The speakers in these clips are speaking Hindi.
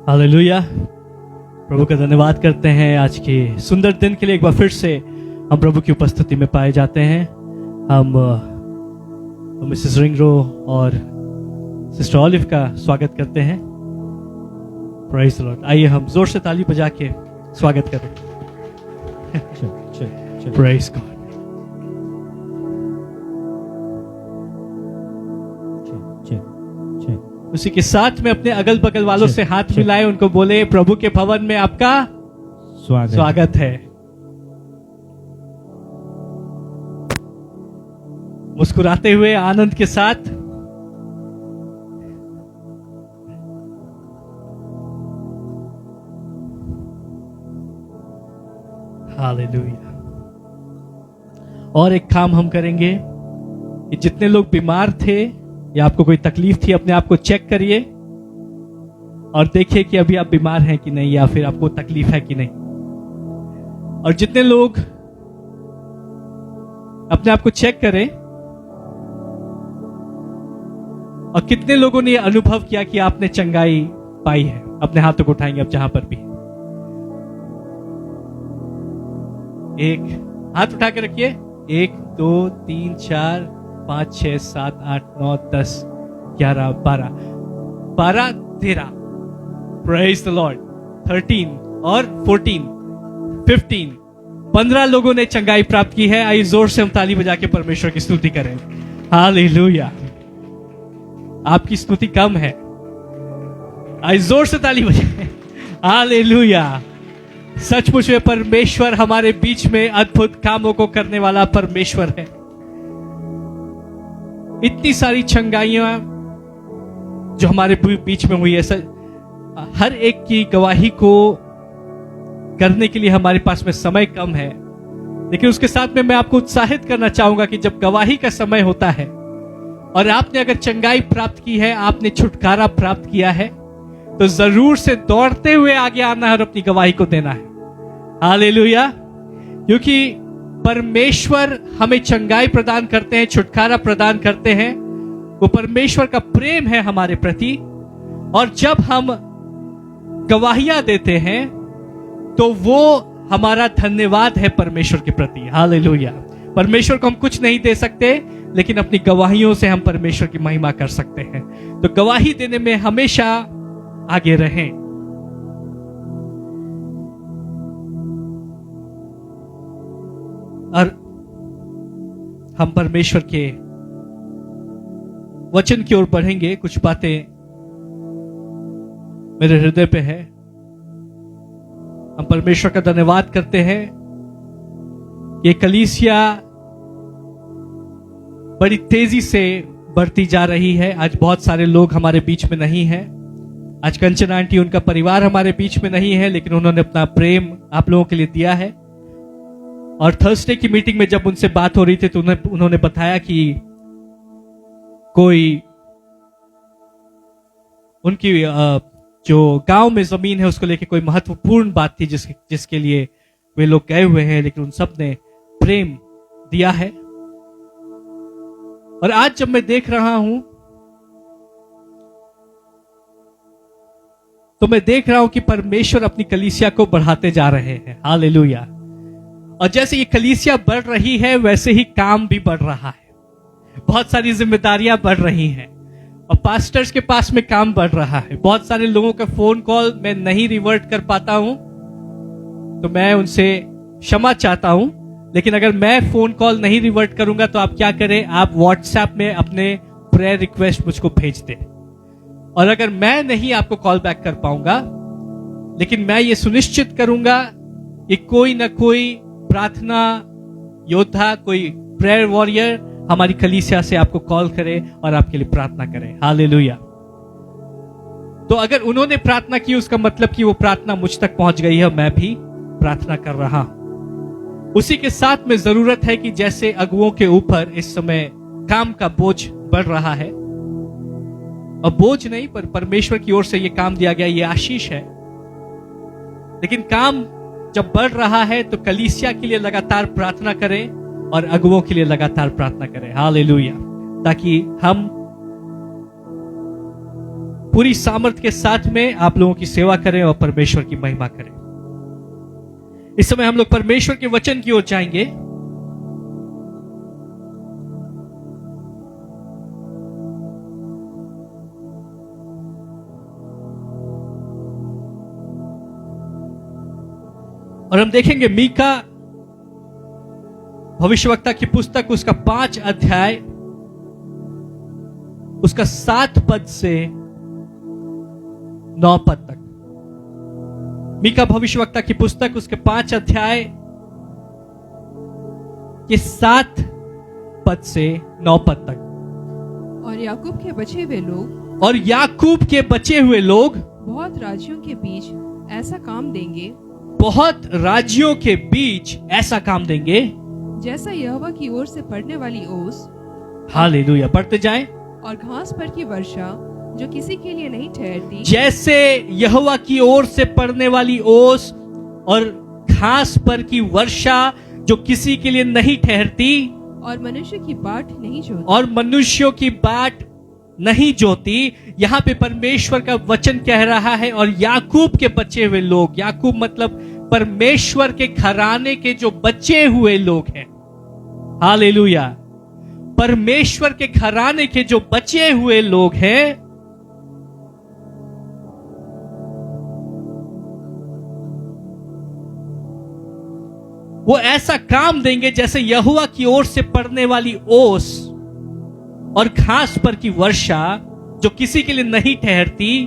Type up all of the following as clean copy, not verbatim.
हालेलुया। प्रभु का धन्यवाद करते हैं आज के सुंदर दिन के लिए। एक बार फिर से हम प्रभु की उपस्थिति में पाए जाते हैं। हम मिसेस रिंगरो और सिस्टर ऑलिव का स्वागत करते हैं। Praise the Lord. आइए हम जोर से ताली बजा के स्वागत करें। Praise God. उसी के साथ में अपने अगल बगल वालों से हाथ मिलाए, उनको बोले प्रभु के भवन में आपका स्वागत है। मुस्कुराते हुए आनंद के साथ हालेलुया। और एक काम हम करेंगे कि जितने लोग बीमार थे या आपको कोई तकलीफ थी, अपने आप को चेक करिए और देखिए कि अभी आप बीमार हैं कि नहीं, या फिर आपको तकलीफ है कि नहीं। और जितने लोग अपने आप को चेक करें और कितने लोगों ने यह अनुभव किया कि आपने चंगाई पाई है, अपने हाथों को उठाएंगे अब जहां पर भी। एक हाथ उठा के रखिए। 1 2 3 4 5 6 7 8 9 10 11 12 12 13 प्रेज़ द लॉर्ड। 13 और 14 15 15 लोगों ने चंगाई प्राप्त की है। आइए जोर से हम ताली बजा के परमेश्वर की स्तुति करें। हालेलुया। आपकी स्तुति कम है, आइए जोर से ताली बजाएं। हालेलुया। सचमुच में परमेश्वर हमारे बीच में अद्भुत कामों को करने वाला परमेश्वर है। इतनी सारी चंगाइयां जो हमारे बीच में हुई है, हर एक की गवाही को करने के लिए हमारे पास में समय कम है, लेकिन उसके साथ में मैं आपको उत्साहित करना चाहूंगा कि जब गवाही का समय होता है और आपने अगर चंगाई प्राप्त की है, आपने छुटकारा प्राप्त किया है, तो जरूर से दौड़ते हुए आगे आना है और अपनी गवाही को देना है। हालेलुया। क्योंकि परमेश्वर हमें चंगाई प्रदान करते हैं, छुटकारा प्रदान करते हैं। वो परमेश्वर का प्रेम है हमारे प्रति। और जब हम गवाहियां देते हैं तो वो हमारा धन्यवाद है परमेश्वर के प्रति। हालेलुया। परमेश्वर को हम कुछ नहीं दे सकते, लेकिन अपनी गवाहियों से हम परमेश्वर की महिमा कर सकते हैं। तो गवाही देने में हमेशा आगे रहें। और हम परमेश्वर के वचन की ओर बढ़ेंगे। कुछ बातें मेरे हृदय पे है। हम परमेश्वर का धन्यवाद करते हैं। ये कलीसिया बड़ी तेजी से बढ़ती जा रही है। आज बहुत सारे लोग हमारे बीच में नहीं हैं। आज कंचन आंटी, उनका परिवार हमारे बीच में नहीं है, लेकिन उन्होंने अपना प्रेम आप लोगों के लिए दिया है। और थर्सडे की मीटिंग में जब उनसे बात हो रही थी तो उन्होंने बताया कि कोई उनकी जो गांव में जमीन है उसको लेके कोई महत्वपूर्ण बात थी जिसके लिए वे लोग गए हुए हैं, लेकिन उन सब ने प्रेम दिया है। और आज जब मैं देख रहा हूं तो मैं देख रहा हूं कि परमेश्वर अपनी कलीसिया को बढ़ाते जा रहे हैं। हालेलुया। और जैसे ये कलीसिया बढ़ रही है, वैसे ही काम भी बढ़ रहा है। बहुत सारी जिम्मेदारियां बढ़ रही हैं और पास्टर्स के पास में काम बढ़ रहा है। बहुत सारे लोगों का फोन कॉल मैं नहीं रिवर्ट कर पाता हूं, तो मैं उनसे क्षमा चाहता हूं। लेकिन अगर मैं फोन कॉल नहीं रिवर्ट करूंगा तो आप क्या करें, आप व्हाट्सएप में अपने प्रेयर रिक्वेस्ट मुझको भेज दें। और अगर मैं नहीं आपको कॉल बैक कर पाऊंगा, लेकिन मैं ये सुनिश्चित करूंगा कि कोई ना कोई प्रार्थना योद्धा, कोई प्रेयर वॉरियर हमारी कलीसिया से आपको कॉल करे और आपके लिए प्रार्थना करे। हालेलुया। तो अगर उन्होंने प्रार्थना की, उसका मतलब कि वो प्रार्थना मुझ तक पहुंच गई है, मैं भी प्रार्थना कर रहा हूं। उसी के साथ में जरूरत है कि जैसे अगुओं के ऊपर इस समय काम का बोझ बढ़ रहा है, और बोझ नहीं पर परमेश्वर की ओर से ये काम दिया गया, ये आशीष है। लेकिन काम जब बढ़ रहा है तो कलीसिया के लिए लगातार प्रार्थना करें और अगुओं के लिए लगातार प्रार्थना करें। हालेलुया। ताकि हम पूरी सामर्थ्य के साथ में आप लोगों की सेवा करें और परमेश्वर की महिमा करें। इस समय हम लोग परमेश्वर के वचन की ओर जाएंगे। और हम देखेंगे मीका भविष्यवक्ता की पुस्तक, उसका 5 अध्याय, उसका 7 पद से 9 पद तक। मीका भविष्यवक्ता की पुस्तक, उसके 5 अध्याय के 7 पद से 9 पद तक। और याकूब के बचे हुए लोग, और याकूब के बचे हुए लोग बहुत राज्यों के बीच ऐसा काम देंगे, बहुत राज्यों के बीच ऐसा काम देंगे, जैसा यहोवा की ओर से पड़ने वाली ओस हालेलुया, पढ़ते जाएं। और घास पर की वर्षा जो किसी के लिए नहीं ठहरती, जैसे यहोवा की ओर से पड़ने वाली ओस और घास पर की वर्षा जो किसी के लिए नहीं ठहरती, और मनुष्य की बाट नहीं जोती, और मनुष्यों की बाट नहीं जोती। यहां पे परमेश्वर का वचन कह रहा है, और याकूब के बचे हुए लोग, याकूब मतलब परमेश्वर के घराने के जो बचे हुए लोग हैं, हालेलुया, परमेश्वर के घराने के जो बचे हुए लोग हैं, वो ऐसा काम देंगे जैसे यहोवा की ओर से पड़ने वाली ओस और घास पर की वर्षा जो किसी के लिए नहीं ठहरती।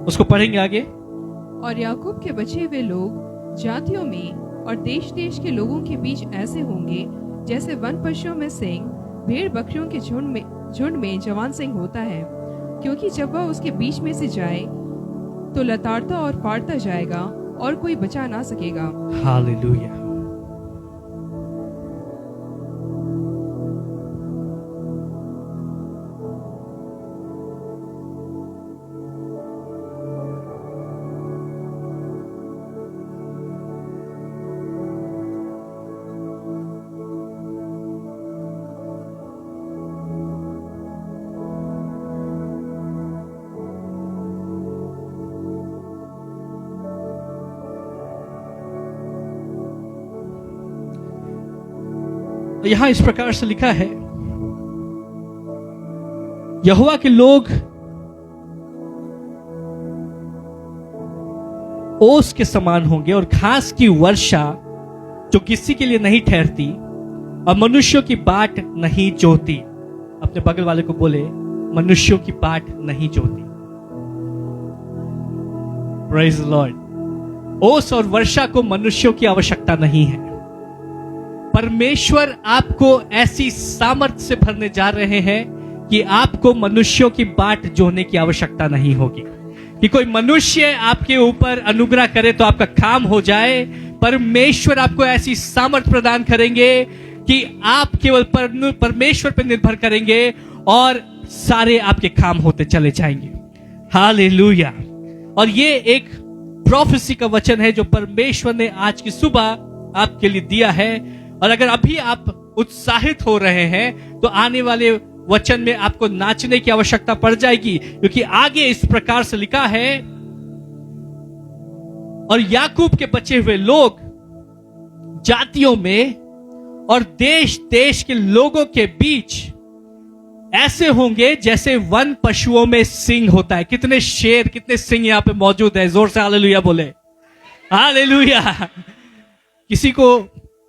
उसको पढ़ेंगे आगे। और याकूब के बचे हुए लोग जातियों में और देश देश के लोगों के बीच ऐसे होंगे, जैसे वन पशुओं में सिंह भेड़ बकरियों के झुंड में जवान सिंह होता है, क्योंकि जब वह उसके बीच में से जाए तो लताड़ता और फाड़ता जाएगा और कोई बचा ना सकेगा। हालेलुया। यहां इस प्रकार से लिखा है, यहोवा के लोग ओस के समान होंगे और घास की वर्षा जो किसी के लिए नहीं ठहरती और मनुष्यों की बाट नहीं जोती। अपने बगल वाले को बोले, मनुष्यों की बाट नहीं जोती। Praise the Lord. ओस और वर्षा को मनुष्यों की आवश्यकता नहीं है। परमेश्वर आपको ऐसी सामर्थ्य से भरने जा रहे हैं कि आपको मनुष्यों की बाट जोड़ने की आवश्यकता नहीं होगी, कि कोई मनुष्य आपके ऊपर अनुग्रह करे तो आपका काम हो जाए। परमेश्वर आपको ऐसी सामर्थ्य प्रदान करेंगे कि आप केवल परमेश्वर पर निर्भर करेंगे और सारे आपके काम होते चले जाएंगे। हालेलुया। और ये एक प्रोफेसी का वचन है जो परमेश्वर ने आज की सुबह आपके लिए दिया है। और अगर अभी आप उत्साहित हो रहे हैं तो आने वाले वचन में आपको नाचने की आवश्यकता पड़ जाएगी, क्योंकि आगे इस प्रकार से लिखा है, और याकूब के बचे हुए लोग जातियों में और देश देश के लोगों के बीच ऐसे होंगे जैसे वन पशुओं में सिंह होता है। कितने शेर, कितने सिंह यहां पे मौजूद है? जोर से हालेलुया बोले। हालेलुया। किसी को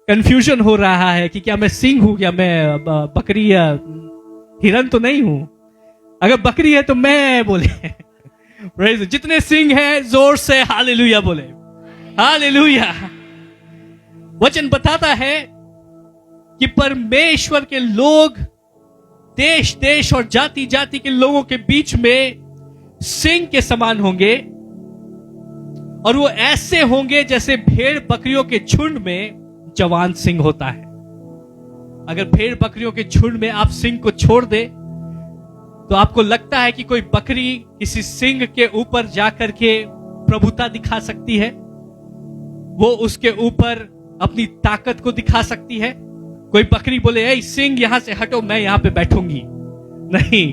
कंफ्यूजन हो रहा है कि क्या मैं सिंह हूं, क्या मैं बकरी या हिरन तो नहीं हूं? अगर बकरी है तो मैं बोले। जितने सिंह हैं जोर से हालेलुया बोले। हालेलुया। वचन बताता है कि परमेश्वर के लोग देश देश और जाति जाति के लोगों के बीच में सिंह के समान होंगे, और वो ऐसे होंगे जैसे भेड़ बकरियों के झुंड में जवान सिंह होता है। अगर भेड़ बकरियों के झुंड में आप सिंह को छोड़ दे तो आपको लगता है कि कोई बकरी किसी सिंह के ऊपर जाकर के प्रभुता दिखा सकती है, वो उसके ऊपर अपनी ताकत को दिखा सकती है। कोई बकरी बोले ए सिंह यहां से हटो, मैं यहां पे बैठूंगी, नहीं।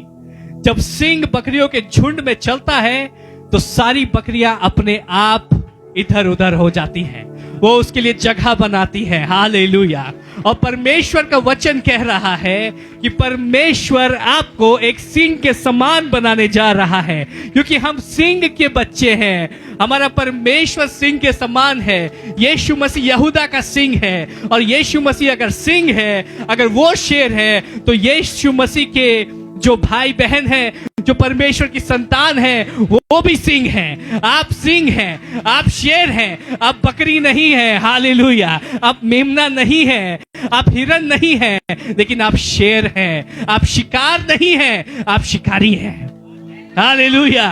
जब सिंह बकरियों के झुंड में चलता है तो सारी बकरियां अपने आप इधर उधर हो जाती हैं, वो उसके लिए जगह बनाती है। हालेलुया। और परमेश्वर का वचन कह रहा है कि परमेश्वर आपको एक सिंह के समान बनाने जा रहा है, क्योंकि हम सिंह के बच्चे हैं। हमारा परमेश्वर सिंह के समान है। यीशु मसीह यहूदा का सिंह है, और यीशु मसीह अगर सिंह है, अगर वो शेर है, तो यीशु मसीह के जो भाई बहन है, जो परमेश्वर की संतान है, वो भी सिंह हैं। आप सिंह हैं, आप शेर हैं, आप बकरी नहीं है। हालेलुया। आप मेमना नहीं है, आप हिरन नहीं है, लेकिन आप शेर हैं। आप शिकार नहीं हैं, आप शिकारी हैं। हालेलुया।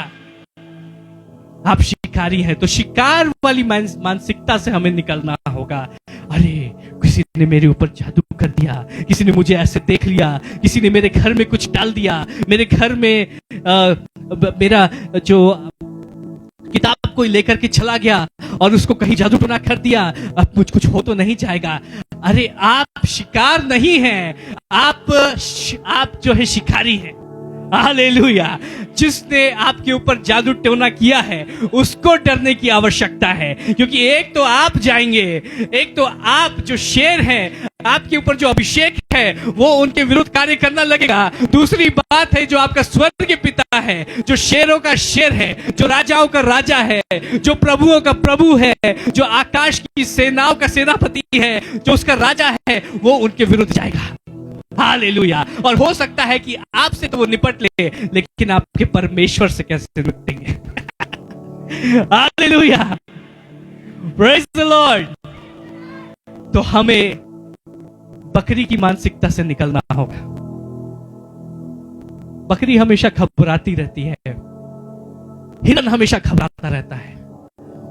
आप शिकारी हैं। तो शिकार वाली मानसिकता से हमें निकलना होगा। अरे किसी ने मेरे ऊपर जादू कर दिया, किसी ने मुझे ऐसे देख लिया, किसी ने मेरे घर में कुछ डाल दिया, मेरे घर में मेरा जो किताब कोई लेकर के चला गया और उसको कहीं जादू टोना कर दिया, अब कुछ हो तो नहीं जाएगा। अरे आप शिकार नहीं हैं, आप जो है शिकारी हैं। हालेलुया। जिसने आपके ऊपर जादू टोना किया है उसको डरने की आवश्यकता है, क्योंकि एक तो आप जाएंगे, एक तो आप जो शेर हैं, आपके ऊपर जो अभिषेक है वो उनके विरुद्ध कार्य करना लगेगा। दूसरी बात है, जो आपका स्वर्ग के पिता है, जो शेरों का शेर है, जो राजाओं का राजा है, जो प्रभुओं का प्रभु है, जो आकाश की सेनाओं का सेनापति है, जो उसका राजा है, वो उनके विरुद्ध जाएगा। हालेलुया। और हो सकता है कि आपसे तो वो निपट ले, लेकिन आपके परमेश्वर से कैसे निपटेंगे? हालेलुया। Praise the Lord. तो हमें बकरी की मानसिकता से निकलना होगा। बकरी हमेशा घबराती रहती है, हिरन हमेशा घबराता रहता है,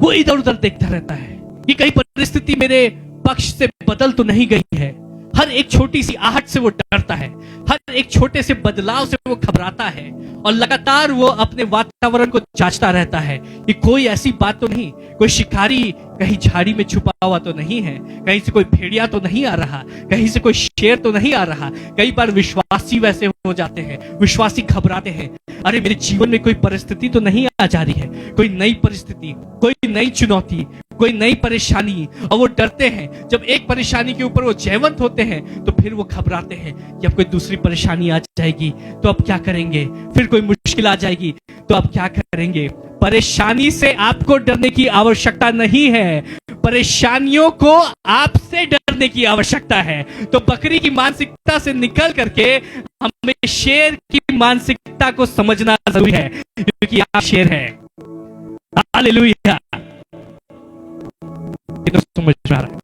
वो इधर उधर देखता रहता है कि कहीं परिस्थिति मेरे पक्ष से बदल तो नहीं गई है। हर एक छोटी सी आहट से वो डरता है, हर एक छोटे से बदलाव से वो घबराता है, और लगातार वो अपने वातावरण को जांचता रहता है कि कोई ऐसी बात तो नहीं, कोई शिकारी कहीं झाड़ी में छुपा हुआ तो नहीं है, कहीं से कोई भेड़िया तो नहीं आ रहा, कहीं से कोई शेर तो नहीं आ रहा। कई बार विश्वासी वैसे हो जाते हैं, विश्वासी घबराते हैं, अरे मेरे जीवन में कोई परिस्थिति तो नहीं आ जा रही है, कोई नई परिस्थिति, कोई नई चुनौती, कोई नई परेशानी, और वो डरते हैं। जब एक परेशानी के ऊपर वो जयवंत होते हैं तो फिर वो घबराते हैं कि अब कोई दूसरी परेशानी आ जाएगी तो अब क्या करेंगे, फिर कोई मुश्किल आ जाएगी तो अब क्या करेंगे। परेशानी से आपको डरने की आवश्यकता नहीं है, परेशानियों को आपसे डरने की आवश्यकता है। तो बकरी की मानसिकता से निकल करके हमें शेर की मानसिकता को समझना जरूरी है, क्योंकि आप शेर हैं। हालेलुया। तो समझ में आ रहा है।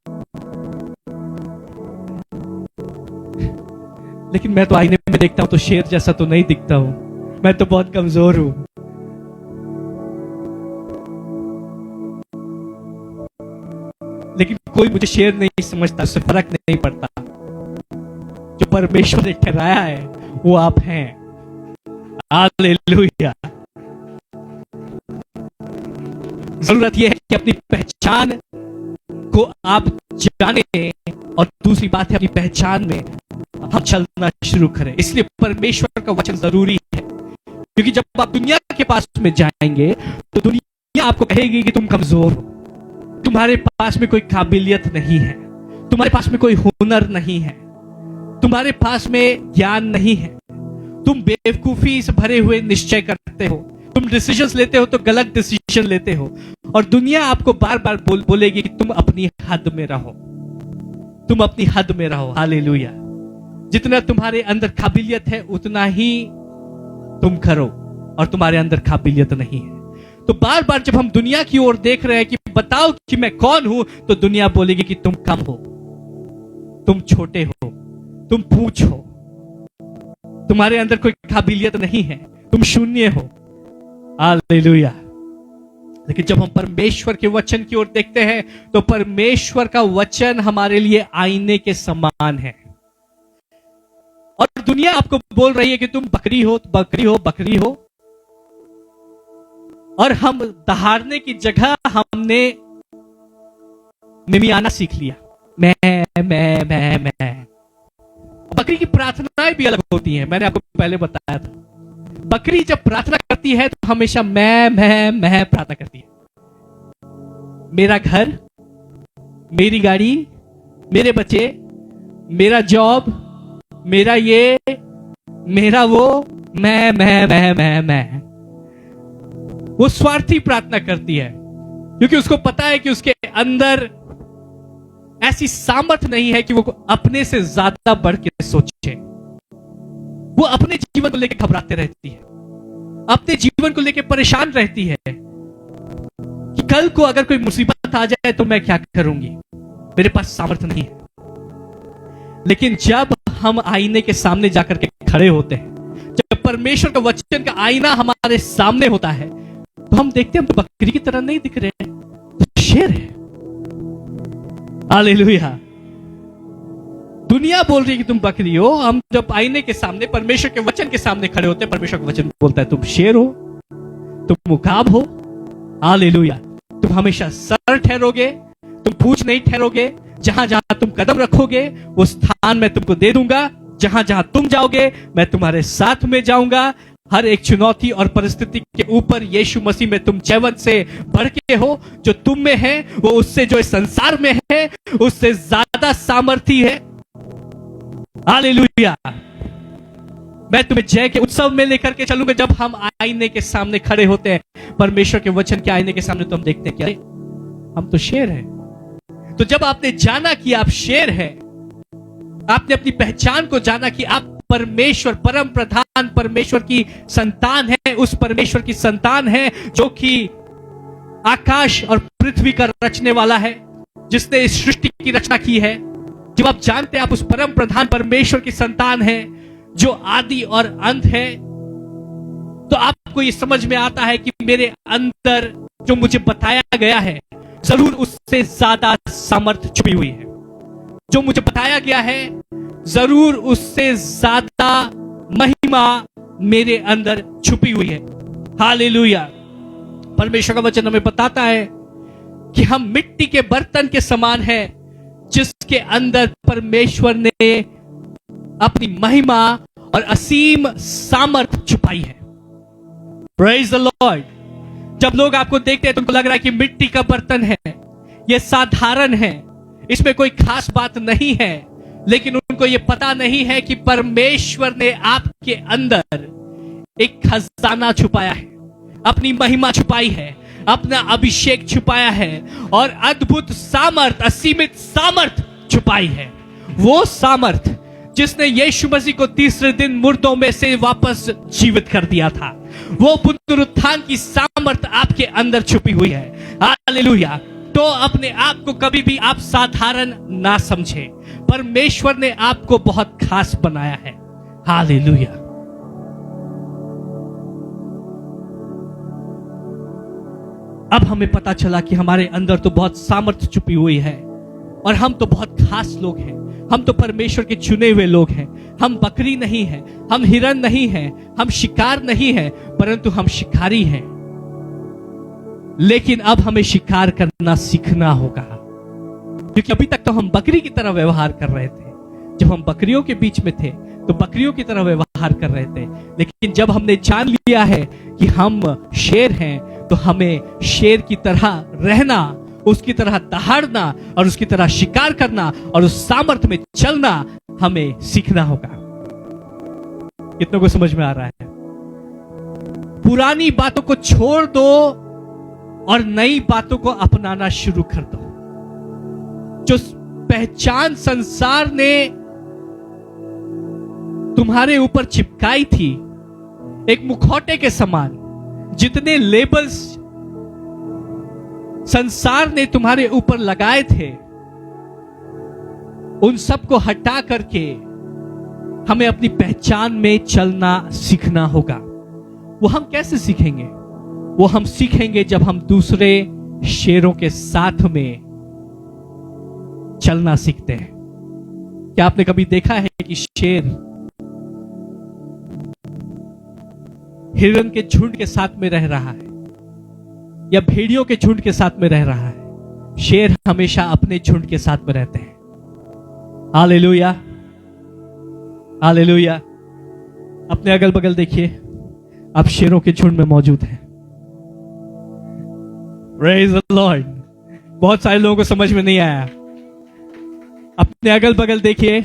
लेकिन मैं तो आईने में देखता हूं तो शेर जैसा तो नहीं दिखता हूं, मैं तो बहुत कमजोर हूं। लेकिन कोई मुझे शेर नहीं समझता, उससे फर्क नहीं पड़ता। जो परमेश्वर ने ठहराया है वो आप हैं। हालेलुया। जरूरत यह है कि अपनी पहचान को आप जाने, और दूसरी बात है अपनी पहचान में हम चलना शुरू करें। इसलिए परमेश्वर का वचन जरूरी है, क्योंकि जब आप दुनिया के पास में जाएंगे तो दुनिया आपको कहेगी कि तुम कमजोर हो, तुम्हारे पास में कोई काबिलियत नहीं है, तुम्हारे पास में कोई हुनर नहीं है, तुम्हारे पास में ज्ञान नहीं है, तुम बेवकूफी से भरे हुए निश्चय करते हो, तुम डिसीजंस लेते हो तो गलत डिसीजन लेते हो। और दुनिया आपको बार बार बोलेगी कि तुम अपनी हद में रहो, तुम अपनी हद में रहो। हालेलुया। जितना तुम्हारे अंदर काबिलियत है उतना ही तुम करो, और तुम्हारे अंदर काबिलियत नहीं है। तो बार बार जब हम दुनिया की ओर देख रहे हैं कि बताओ कि मैं कौन हूं, तो दुनिया बोलेगी कि तुम कम हो, तुम छोटे हो, तुम पूछ हो, तुम्हारे अंदर कोई काबिलियत नहीं है, तुम शून्य हो। हालेलुया। लेकिन जब हम परमेश्वर के वचन की ओर देखते हैं तो परमेश्वर का वचन हमारे लिए आईने के समान है। और दुनिया आपको बोल रही है कि तुम बकरी हो, बकरी हो, बकरी हो, और हम दहाड़ने की जगह हमने मिमियाना सीख लिया। मैं। बकरी की प्रार्थनाएं भी अलग होती हैं, मैंने आपको पहले बताया था। बकरी जब प्रार्थना करती है तो हमेशा मैं प्रार्थना करती है। मेरा घर, मेरी गाड़ी, मेरे बच्चे, मेरा जॉब, मेरा ये, मेरा वो, मैं। वो स्वार्थी प्रार्थना करती है क्योंकि उसको पता है कि उसके अंदर ऐसी सामर्थ्य नहीं है कि वो अपने से ज्यादा बढ़ के सोचे। वो अपने जीवन को लेकर घबराते रहती है, अपने जीवन को लेकर परेशान रहती है कि कल को अगर कोई मुसीबत आ जाए तो मैं क्या करूंगी, मेरे पास सामर्थ्य नहीं है। लेकिन जब हम आईने के सामने जाकर के खड़े होते हैं, जब परमेश्वर का वचन का आईना हमारे सामने होता है, तो हम देखते हैं हम तो बकरी की तरह नहीं दिख रहे हैं, तो शेर है। हालेलुया। दुनिया बोल रही है कि तुम बकरी हो, हम जब आईने के सामने परमेश्वर के वचन के सामने खड़े होते हैं, परमेश्वर का वचन बोलता है तुम शेर हो, तुम मुकाब हो। हालेलुया। तुम हमेशा सर ठहरोगे, तुम पूंछ नहीं ठहरोगे। जहां जहां तुम कदम रखोगे वो स्थान मैं तुमको दे दूंगा। जहां जहां तुम जाओगे मैं तुम्हारे साथ में जाऊंगा। हर एक चुनौती और परिस्थिति के ऊपर यीशु मसीह में तुम जयवंत से बढ़ के हो। जो तुम में है वो उससे जो इस संसार में है उससे ज्यादा सामर्थी है। हालेलुया। मैं तुम्हें जय के उत्सव में लेकर के चलूंगा। जब हम आईने के सामने खड़े होते हैं, परमेश्वर के वचन के आईने के सामने, तो हम देखते हैं कि अरे हम तो शेर हैं। तो जब आपने जाना कि आप शेर हैं, आपने अपनी पहचान को जाना कि आप परमेश्वर, परम प्रधान परमेश्वर की संतान है, उस परमेश्वर की संतान है जो कि आकाश और पृथ्वी का रचने वाला है, जिसने इस सृष्टि की रचना की है। जब आप जानते हैं आप उस परम प्रधान परमेश्वर की संतान है जो आदि और अंत है, तो आपको ये समझ में आता है कि मेरे अंदर जो मुझे बताया गया है जरूर उससे ज्यादा सामर्थ्य छुपी हुई है। जो मुझे बताया गया है जरूर उससे ज्यादा महिमा मेरे अंदर छुपी हुई है। हालेलुया। परमेश्वर का वचन हमें बताता है कि हम मिट्टी के बर्तन के समान हैं जिसके अंदर परमेश्वर ने अपनी महिमा और असीम सामर्थ छुपाई है। Praise the Lord. जब लोग आपको देखते हैं तो उनको लग रहा है कि मिट्टी का बर्तन है, यह साधारण है, इसमें कोई खास बात नहीं है, लेकिन उनको यह पता नहीं है कि परमेश्वर ने आपके अंदर एक खजाना छुपाया है, अपनी महिमा छुपाई है, अपना अभिषेक छुपाया है और अद्भुत सामर्थ, असीमित सामर्थ छुपाई है। वो सामर्थ जिसने यीशु मसीह को तीसरे दिन मुर्दों में से वापस जीवित कर दिया था, वो पुनरुत्थान की सामर्थ आपके अंदर छुपी हुई है। हालेलुया। तो अपने आप को कभी भी आप साधारण ना समझे, परमेश्वर ने आपको बहुत खास बनाया है। हालेलुया। अब हमें पता चला कि हमारे अंदर तो बहुत सामर्थ्य छुपी हुई है और हम तो बहुत खास लोग हैं, हम तो परमेश्वर के चुने हुए लोग हैं। हम बकरी नहीं हैं, हम हिरन नहीं हैं, हम शिकार नहीं हैं, परंतु हम शिकारी हैं। लेकिन अब हमें शिकार करना सीखना होगा, क्योंकि अभी तक तो हम बकरी की तरह व्यवहार कर रहे थे। जब हम बकरियों के बीच में थे तो बकरियों की तरह व्यवहार कर रहे थे, लेकिन जब हमने जान लिया है कि हम शेर हैं तो हमें शेर की तरह रहना, उसकी तरह दहाड़ना और उसकी तरह शिकार करना और उस सामर्थ्य में चलना हमें सीखना होगा। कितनों को समझ में आ रहा है? पुरानी बातों को छोड़ दो और नई बातों को अपनाना शुरू कर दो। जो पहचान संसार ने तुम्हारे ऊपर चिपकाई थी, एक मुखौटे के समान, जितने लेबल्स संसार ने तुम्हारे ऊपर लगाए थे, उन सब को हटा करके हमें अपनी पहचान में चलना सीखना होगा। वो हम कैसे सीखेंगे? वो हम सीखेंगे जब हम दूसरे शेरों के साथ में चलना सीखते हैं। क्या आपने कभी देखा है कि शेर हिरन के झुंड के साथ में रह रहा है या भेड़ियों के झुंड के साथ में रह रहा है? शेर हमेशा अपने झुंड के साथ में रहते हैं। हालेलुया। हालेलुया। अपने अगल बगल देखिए, आप शेरों के झुंड में मौजूद हैं। Praise the Lord. बहुत सारे लोगों को समझ में नहीं आया। अपने अगल बगल देखिए,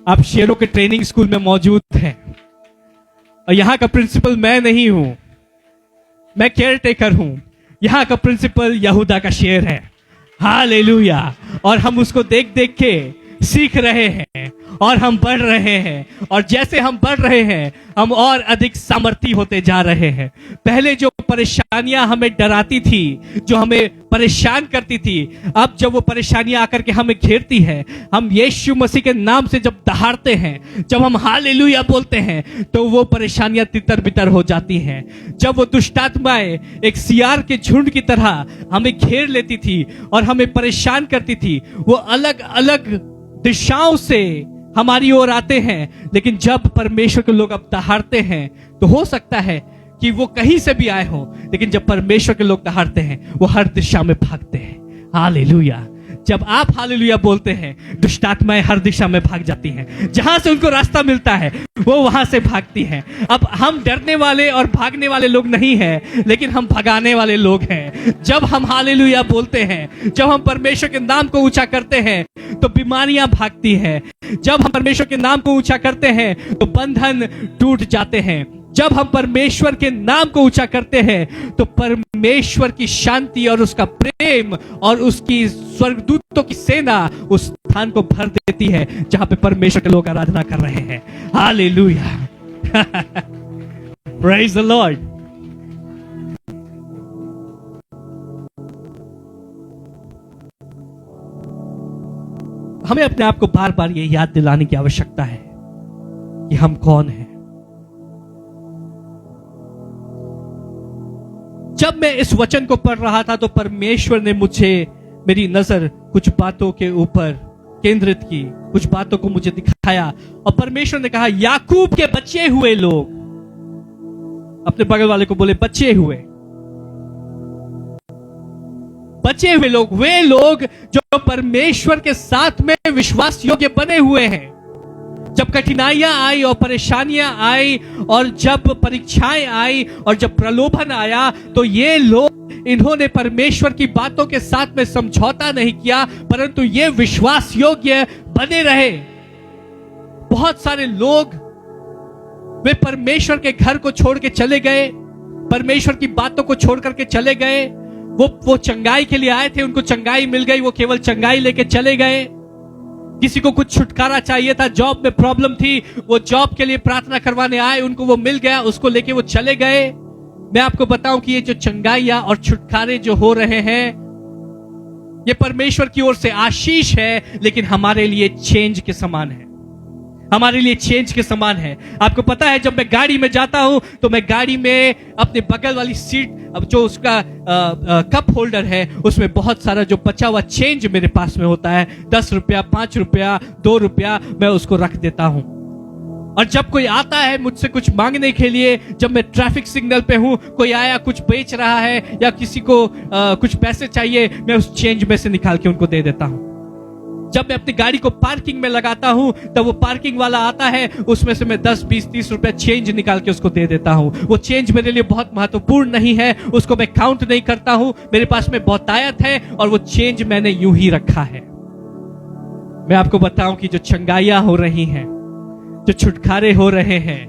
आप शेरों के ट्रेनिंग स्कूल में मौजूद हैं। और यहां का प्रिंसिपल मैं नहीं हूं, मैं केयर टेकर हूं। यहां का प्रिंसिपल यहूदा का शेर है। हालेलुया। और हम उसको देख देख के सीख रहे हैं और हम बढ़ रहे हैं। और जैसे हम बढ़ रहे हैं, हम और अधिक सामर्थी होते जा रहे हैं। पहले जो परेशानियां हमें डराती थी, जो हमें परेशान करती थी, अब जब वो परेशानियां आकर के हमें घेरती है, हम यीशु मसीह के नाम से जब दहाड़ते हैं, जब हम हालेलुया बोलते हैं, तो वो परेशानियां तितर बितर हो जाती हैं। जब वो दुष्टात्माएं एक सियार के झुंड की तरह हमें घेर लेती थी और हमें परेशान करती थी, वो अलग अलग दिशाओं से हमारी ओर आते हैं। लेकिन जब परमेश्वर के लोग अब दहाड़ते हैं, तो हो सकता है कि वो कहीं से भी आए हो, लेकिन जब परमेश्वर के लोग दहाड़ते हैं, वो हर दिशा में भागते हैं। हालेलुया। जब आप हालेलुया बोलते हैं, दुष्टात्माएं हर दिशा में भाग जाती हैं। जहां से उनको रास्ता मिलता है, वो वहां से भागती हैं। अब हम डरने वाले और भागने वाले लोग नहीं हैं, लेकिन हम भगाने वाले लोग हैं। जब हम हालेलुया बोलते हैं, जब हम परमेश्वर के नाम को ऊंचा करते हैं, तो बीमारियां भागती हैं। जब हम परमेश्वर के नाम को ऊंचा करते हैं, तो बंधन टूट जाते हैं। जब हम परमेश्वर के नाम को ऊंचा करते हैं, तो परमेश्वर की शांति और उसका प्रेम और उसकी स्वर्गदूतों की सेना उस स्थान को भर देती है जहां पे परमेश्वर के लोग आराधना कर रहे हैं। हालेलुया। Praise the Lord. हमें अपने आप को बार बार ये याद दिलाने की आवश्यकता है कि हम कौन हैं। जब मैं इस वचन को पढ़ रहा था, तो परमेश्वर ने मुझे मेरी नजर कुछ बातों के ऊपर केंद्रित की, कुछ बातों को मुझे दिखाया। और परमेश्वर ने कहा, याकूब के बचे हुए लोग, अपने बगल वाले को बोले बचे हुए। बचे हुए लोग वे लोग जो परमेश्वर के साथ में विश्वास योग्य बने हुए हैं। जब कठिनाइयां आई और परेशानियां आई और जब परीक्षाएं आई और जब प्रलोभन आया, तो ये लोग, इन्होंने परमेश्वर की बातों के साथ में समझौता नहीं किया, परंतु ये विश्वास योग्य बने रहे। बहुत सारे लोग वे परमेश्वर के घर को छोड़ के चले गए, परमेश्वर की बातों को छोड़ करके चले गए। वो चंगाई के लिए आए थे, उनको चंगाई मिल गई, वो केवल चंगाई लेके चले गए। किसी को कुछ छुटकारा चाहिए था, जॉब में प्रॉब्लम थी, वो जॉब के लिए प्रार्थना करवाने आए, उनको वो मिल गया, उसको लेके वो चले गए। मैं आपको बताऊं कि ये जो चंगाइयां और छुटकारे जो हो रहे हैं, ये परमेश्वर की ओर से आशीष है, लेकिन हमारे लिए चेंज के समान है। हमारे लिए चेंज के समान है। आपको पता है, जब मैं गाड़ी में जाता हूं, तो मैं गाड़ी में अपने बगल वाली सीट, अब जो उसका कप होल्डर है, उसमें बहुत सारा जो बचा हुआ चेंज मेरे पास में होता है, 10 रुपया, 5 रुपया, 2 रुपया, मैं उसको रख देता हूं। और जब कोई आता है मुझसे कुछ मांगने के लिए, जब मैं ट्रैफिक सिग्नल पे हूं, कोई आया कुछ बेच रहा है या किसी को कुछ पैसे चाहिए, मैं उस चेंज में से निकाल के उनको दे देता हूं। जब मैं अपनी गाड़ी को पार्किंग में लगाता हूं, तब वो पार्किंग वाला आता है, उसमें से मैं 10, 20, 30 रुपए चेंज निकाल के उसको दे देता हूं। वो चेंज मेरे लिए बहुत महत्वपूर्ण नहीं है, उसको मैं काउंट नहीं करता हूं, मेरे पास में बहुतायत है और वो चेंज मैंने यूं ही रखा है। मैं आपको बताऊं कि जो चंगाइयां हो रही हैं, जो छुटकारे हो रहे हैं,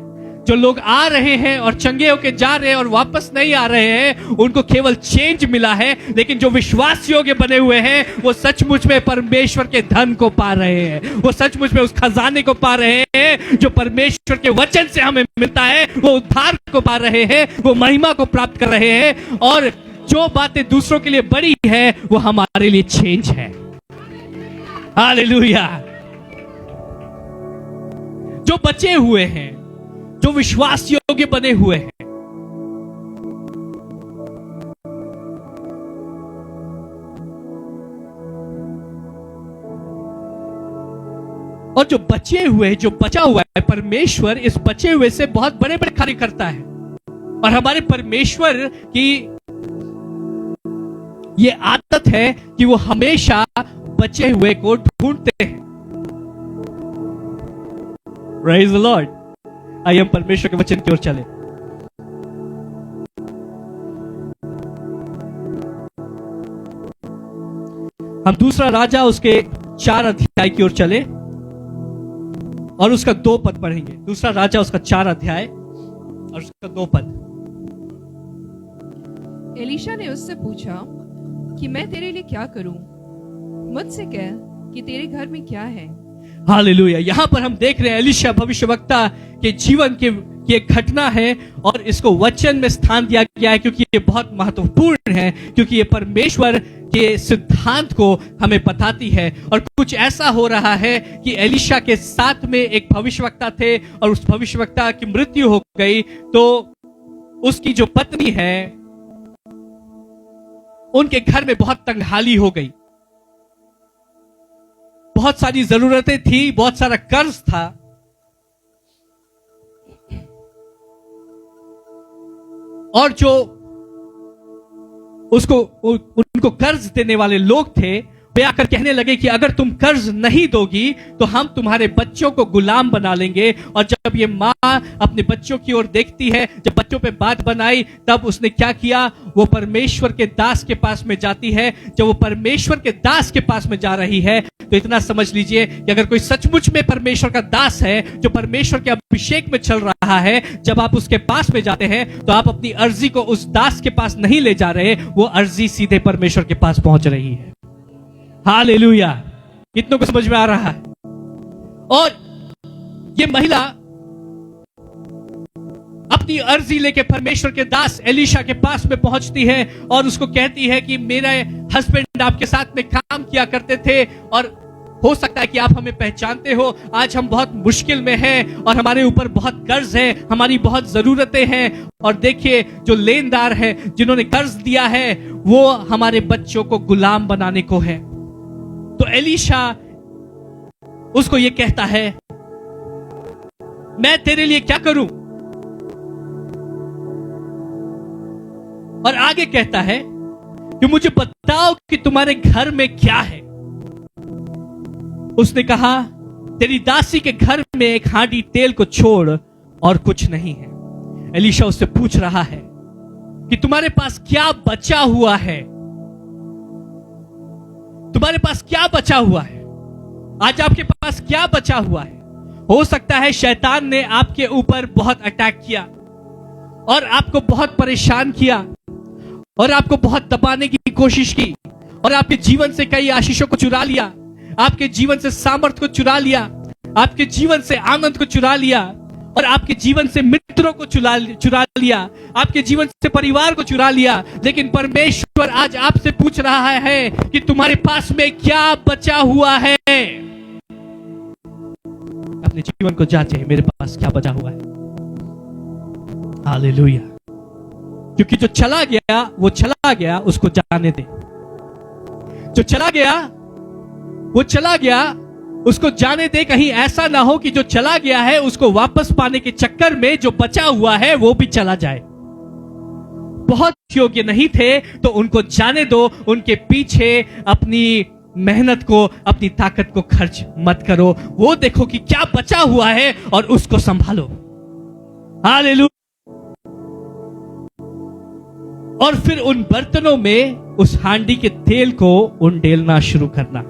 जो लोग आ रहे हैं और चंगे होके जा रहे हैं और वापस नहीं आ रहे हैं, उनको केवल चेंज मिला है। लेकिन जो विश्वास योग्य बने हुए हैं, वो सचमुच में परमेश्वर के धन को पा रहे हैं, वो सचमुच में उस खजाने को पा रहे हैं जो परमेश्वर के वचन से हमें मिलता है। वो उद्धार को पा रहे हैं, वो महिमा को प्राप्त कर रहे हैं, और जो बातें दूसरों के लिए बड़ी है, वो हमारे लिए चेंज है। हालेलुया। जो बचे हुए हैं, जो विश्वास योग्य बने हुए हैं, और जो बचे हुए, जो बचा हुआ है, परमेश्वर इस बचे हुए से बहुत बड़े बड़े कार्य करता है। और हमारे परमेश्वर की ये आदत है कि वो हमेशा बचे हुए को ढूंढते हैं। Praise the Lord. आइए हम परमेश्वर के वचन की ओर चले। हम दूसरा राजा उसके 4 अध्याय की ओर चले और उसका 2 पद पढ़ेंगे। दूसरा राजा उसका 4 अध्याय और उसका 2 पद। एलीशा ने उससे पूछा कि मैं तेरे लिए क्या करूं? मुझसे कह कि तेरे घर में क्या है। हालेलुया। यहां पर हम देख रहे हैं एलीशा भविष्यवक्ता के जीवन की एक घटना है और इसको वचन में स्थान दिया गया है क्योंकि ये बहुत महत्वपूर्ण है, क्योंकि ये परमेश्वर के सिद्धांत को हमें बताती है। और कुछ ऐसा हो रहा है कि एलीशा के साथ में एक भविष्यवक्ता थे और उस भविष्यवक्ता की मृत्यु हो गई, तो उसकी जो पत्नी है उनके घर में बहुत तंगहाली हो गई। बहुत सारी जरूरतें थी, बहुत सारा कर्ज था और जो उनको कर्ज देने वाले लोग थे वे आकर कहने लगे कि अगर तुम कर्ज नहीं दोगी तो हम तुम्हारे बच्चों को गुलाम बना लेंगे। और जब ये माँ अपने बच्चों की ओर देखती है, जब बच्चों पे बात बनाई, तब उसने क्या किया, वो परमेश्वर के दास के पास में जाती है। जब वो परमेश्वर के दास के पास में जा रही है तो इतना समझ लीजिए कि अगर कोई सचमुच में परमेश्वर का दास है, जो परमेश्वर के अभिषेक में चल रहा है, जब आप उसके पास में जाते हैं तो आप अपनी अर्जी को उस दास के पास नहीं ले जा रहे, वो अर्जी सीधे परमेश्वर के पास पहुंच रही है। हालेलुया। कितनों को समझ में आ रहा है? और ये महिला अपनी अर्जी लेके परमेश्वर के दास एलीशा के पास में पहुंचती है और उसको कहती है कि मेरे हस्बैंड आपके साथ में काम किया करते थे और हो सकता है कि आप हमें पहचानते हो, आज हम बहुत मुश्किल में हैं और हमारे ऊपर बहुत कर्ज है, हमारी बहुत जरूरतें हैं। और देखिए जो लेनदार है, जिन्होंने कर्ज दिया है, वो हमारे बच्चों को गुलाम बनाने को है। तो एलीशा उसको ये कहता है, मैं तेरे लिए क्या करूं? और आगे कहता है कि मुझे बताओ कि तुम्हारे घर में क्या है। उसने कहा, तेरी दासी के घर में एक हांडी तेल को छोड़ और कुछ नहीं है। एलीशा उससे पूछ रहा है कि तुम्हारे पास क्या बचा हुआ है? तुम्हारे पास क्या बचा हुआ है? आज आपके पास क्या बचा हुआ है? हो सकता है शैतान ने आपके ऊपर बहुत अटैक किया और आपको बहुत परेशान किया और आपको बहुत दबाने की कोशिश की और आपके जीवन से कई आशीषों को चुरा लिया, आपके जीवन से सामर्थ्य को चुरा लिया, आपके जीवन से आनंद को चुरा लिया और आपके जीवन से मित्रों को चुरा लिया, आपके जीवन से परिवार को चुरा लिया। लेकिन परमेश्वर आज आपसे पूछ रहा है कि तुम्हारे पास में क्या बचा हुआ है। अपने जीवन को जांचे, मेरे पास क्या बचा हुआ है। हालेलुया। क्योंकि जो चला गया वो चला गया, उसको जाने दे। जो चला गया वो चला गया, उसको जाने दे। कहीं ऐसा ना हो कि जो चला गया है उसको वापस पाने के चक्कर में जो बचा हुआ है वो भी चला जाए। बहुत योग्य नहीं थे तो उनको जाने दो, उनके पीछे अपनी मेहनत को, अपनी ताकत को खर्च मत करो। वो देखो कि क्या बचा हुआ है और उसको संभालो। हालेलुया। और फिर उन बर्तनों में उस हांडी के तेल को उंडेलना शुरू करना।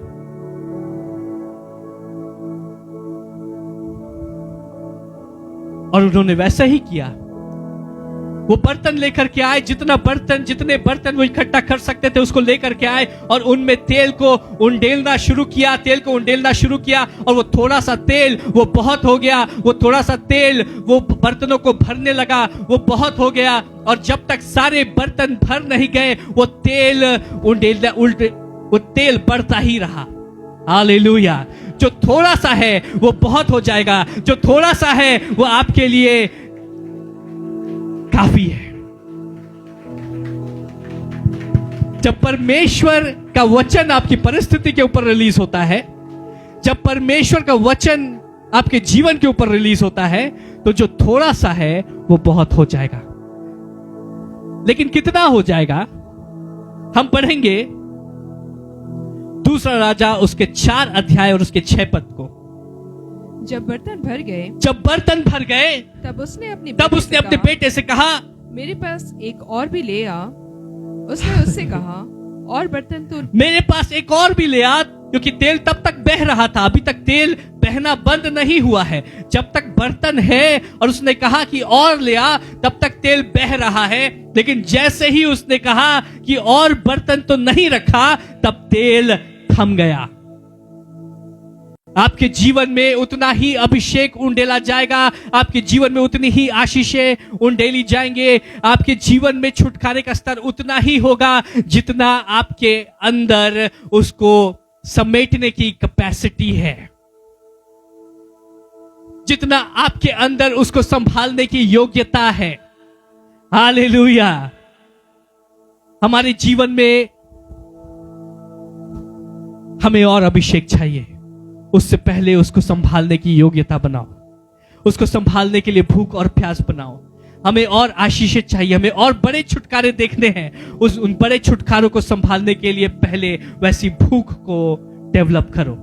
और उन्होंने वैसा ही किया। वो बर्तन लेकर के आए, जितने बर्तन वो इकट्ठा कर सकते थे उसको लेकर के आए और उनमें तेल को उंडेलना शुरू किया। और वो थोड़ा सा तेल वो बहुत हो गया, वो थोड़ा सा तेल वो बर्तनों को भरने लगा, वो बहुत हो गया। और जब तक सारे बर्तन भर नहीं गए वो तेल बढ़ता ही रहा। हालेलुया। जो थोड़ा सा है वो बहुत हो जाएगा, जो थोड़ा सा है वो आपके लिए काफी है। जब परमेश्वर का वचन आपकी परिस्थिति के ऊपर रिलीज होता है, जब परमेश्वर का वचन आपके जीवन के ऊपर रिलीज होता है, तो जो थोड़ा सा है वो बहुत हो जाएगा। लेकिन कितना हो जाएगा हम पढ़ेंगे दूसरा राजा उसके 4 अध्याय और उसके 6 पद को। जब बर्तन भर गए जब बर्तन भर गए तब उसने अपने बेटे से कहा, मेरे पास एक और भी ले आ। उसने उससे कहा, और बर्तन तो मेरे पास एक और भी ले आ, क्योंकि तेल तब तक बह रहा था, अभी तक तेल बहना बंद नहीं हुआ है। जब तक बर्तन है और उसने कहा कि और ले आ, तब तक तेल बह रहा है। लेकिन जैसे ही उसने कहा कि और बर्तन तो नहीं रखा, तब तेल थम गया। आपके जीवन में उतना ही अभिषेक उंडेला जाएगा, आपके जीवन में उतनी ही आशीषें उंडेली जाएंगे, आपके जीवन में छुटकारे का स्तर उतना ही होगा जितना आपके अंदर उसको समेटने की कैपेसिटी है, जितना आपके अंदर उसको संभालने की योग्यता है। हालेलुया। हमारे जीवन में हमें और अभिषेक चाहिए, उससे पहले उसको संभालने की योग्यता बनाओ, उसको संभालने के लिए भूख और प्यास बनाओ। हमें और आशीषें चाहिए, हमें और बड़े छुटकारे देखने हैं। उन बड़े छुटकारों को संभालने के लिए पहले वैसी भूख को डेवलप करो।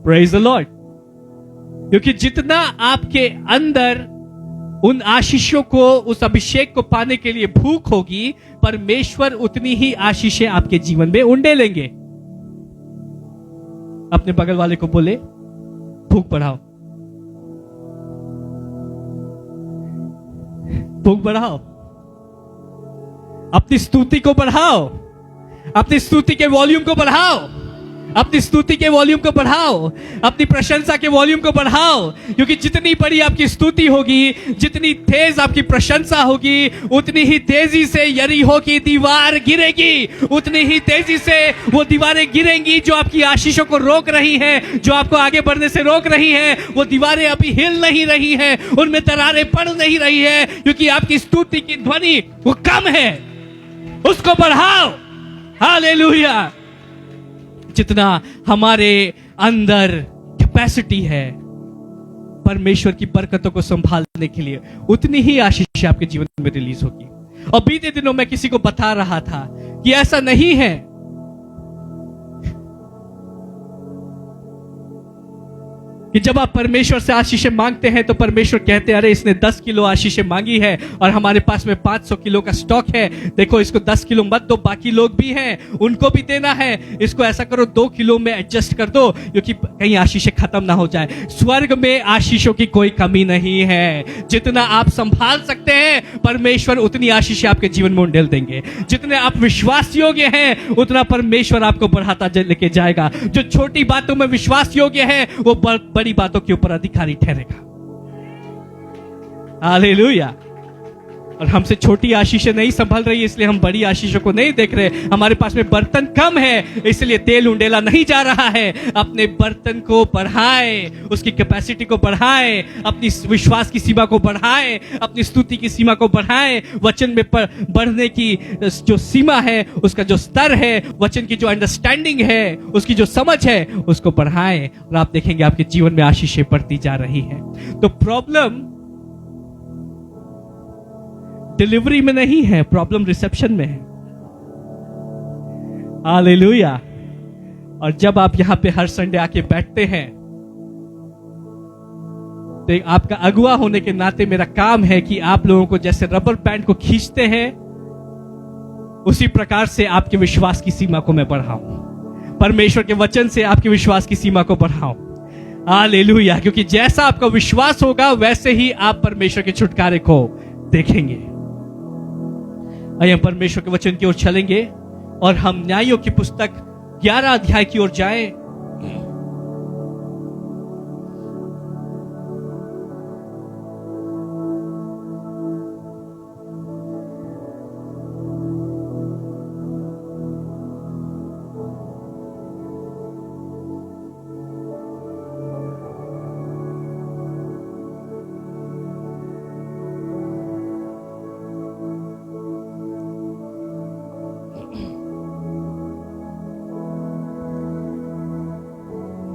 Praise the Lord. क्योंकि जितना आपके अंदर उन आशीषों को, उस अभिषेक को पाने के लिए भूख होगी, परमेश्वर उतनी ही आशीषें आपके जीवन में उंडेलेंगे। अपने बगल वाले को बोले, भूख बढ़ाओ, भूख बढ़ाओ, अपनी स्तुति को बढ़ाओ, अपनी स्तुति के वॉल्यूम को बढ़ाओ, अपनी स्तुति के वॉल्यूम को बढ़ाओ, अपनी प्रशंसा के वॉल्यूम को बढ़ाओ। क्योंकि जितनी बड़ी आपकी स्तुति होगी, जितनी तेज आपकी प्रशंसा होगी, उतनी ही तेजी से यरीहो की दीवार गिरेगी, उतनी ही तेजी से वो दीवारें गिरेंगी जो आपकी आशीषों को रोक रही हैं, जो आपको आगे बढ़ने से रोक रही हैं। वो दीवारें अभी हिल नहीं रही हैं, उनमें दरारें पड़ नहीं रही है, क्योंकि आपकी स्तुति की ध्वनि वो कम है। उसको बढ़ाओ। हालेलुया। जितना हमारे अंदर कैपेसिटी है परमेश्वर की बरकतों को संभालने के लिए, उतनी ही आशीष आपके जीवन में रिलीज होगी। और बीते दिनों मैं किसी को बता रहा था कि ऐसा नहीं है कि जब आप परमेश्वर से आशीषें मांगते हैं तो परमेश्वर कहते हैं, अरे इसने 10 किलो आशीषें मांगी है और हमारे पास में 500 किलो का स्टॉक है, देखो इसको 10 किलो मत दो, बाकी लोग भी हैं, उनको भी देना है, इसको ऐसा करो 2 किलो में एडजस्ट कर दो, क्योंकि कहीं आशीषें खत्म ना हो जाए। स्वर्ग में आशीषों की कोई कमी नहीं है। जितना आप संभाल सकते हैं, परमेश्वर उतनी आशीषें आपके जीवन में उंडेल देंगे। जितने आप विश्वास योग्य हैं, उतना परमेश्वर आपको बढ़ाता लेके जाएगा। जो छोटी बातों में विश्वास योग्य है, वो बड़ी बातों के ऊपर अधिकारी ठहरेगा। हालेलुया। और हमसे छोटी आशीषें नहीं संभल रही, इसलिए हम बड़ी आशीषों को नहीं देख रहे। हमारे पास में बर्तन कम है, इसलिए तेल उंडेला नहीं जा रहा है। अपने बर्तन को बढ़ाए, उसकी कैपेसिटी को बढ़ाए, अपनी विश्वास की सीमा को बढ़ाए, अपनी स्तुति की सीमा को बढ़ाए, वचन में बढ़ने की जो सीमा है, उसका जो स्तर है, वचन की जो अंडरस्टैंडिंग है, उसकी जो समझ है, उसको बढ़ाए, और आप देखेंगे आपके जीवन में आशीषें बढ़ती जा रही है। तो प्रॉब्लम डिलीवरी में नहीं है, प्रॉब्लम रिसेप्शन में है। हालेलुया। और जब आप यहां पे हर संडे आके बैठते हैं, तो आपका अगुआ होने के नाते मेरा काम है कि आप लोगों को जैसे रबर बैंड को खींचते हैं, उसी प्रकार से आपके विश्वास की सीमा को मैं बढ़ाऊं, परमेश्वर के वचन से आपके विश्वास की सीमा को बढ़ाऊं। हालेलुया। क्योंकि जैसा आपका विश्वास होगा, वैसे ही आप परमेश्वर के छुटकारे को देखेंगे। आइए हम परमेश्वर के वचन की ओर चलेंगे और हम न्यायों की पुस्तक 11 अध्याय की ओर जाएं।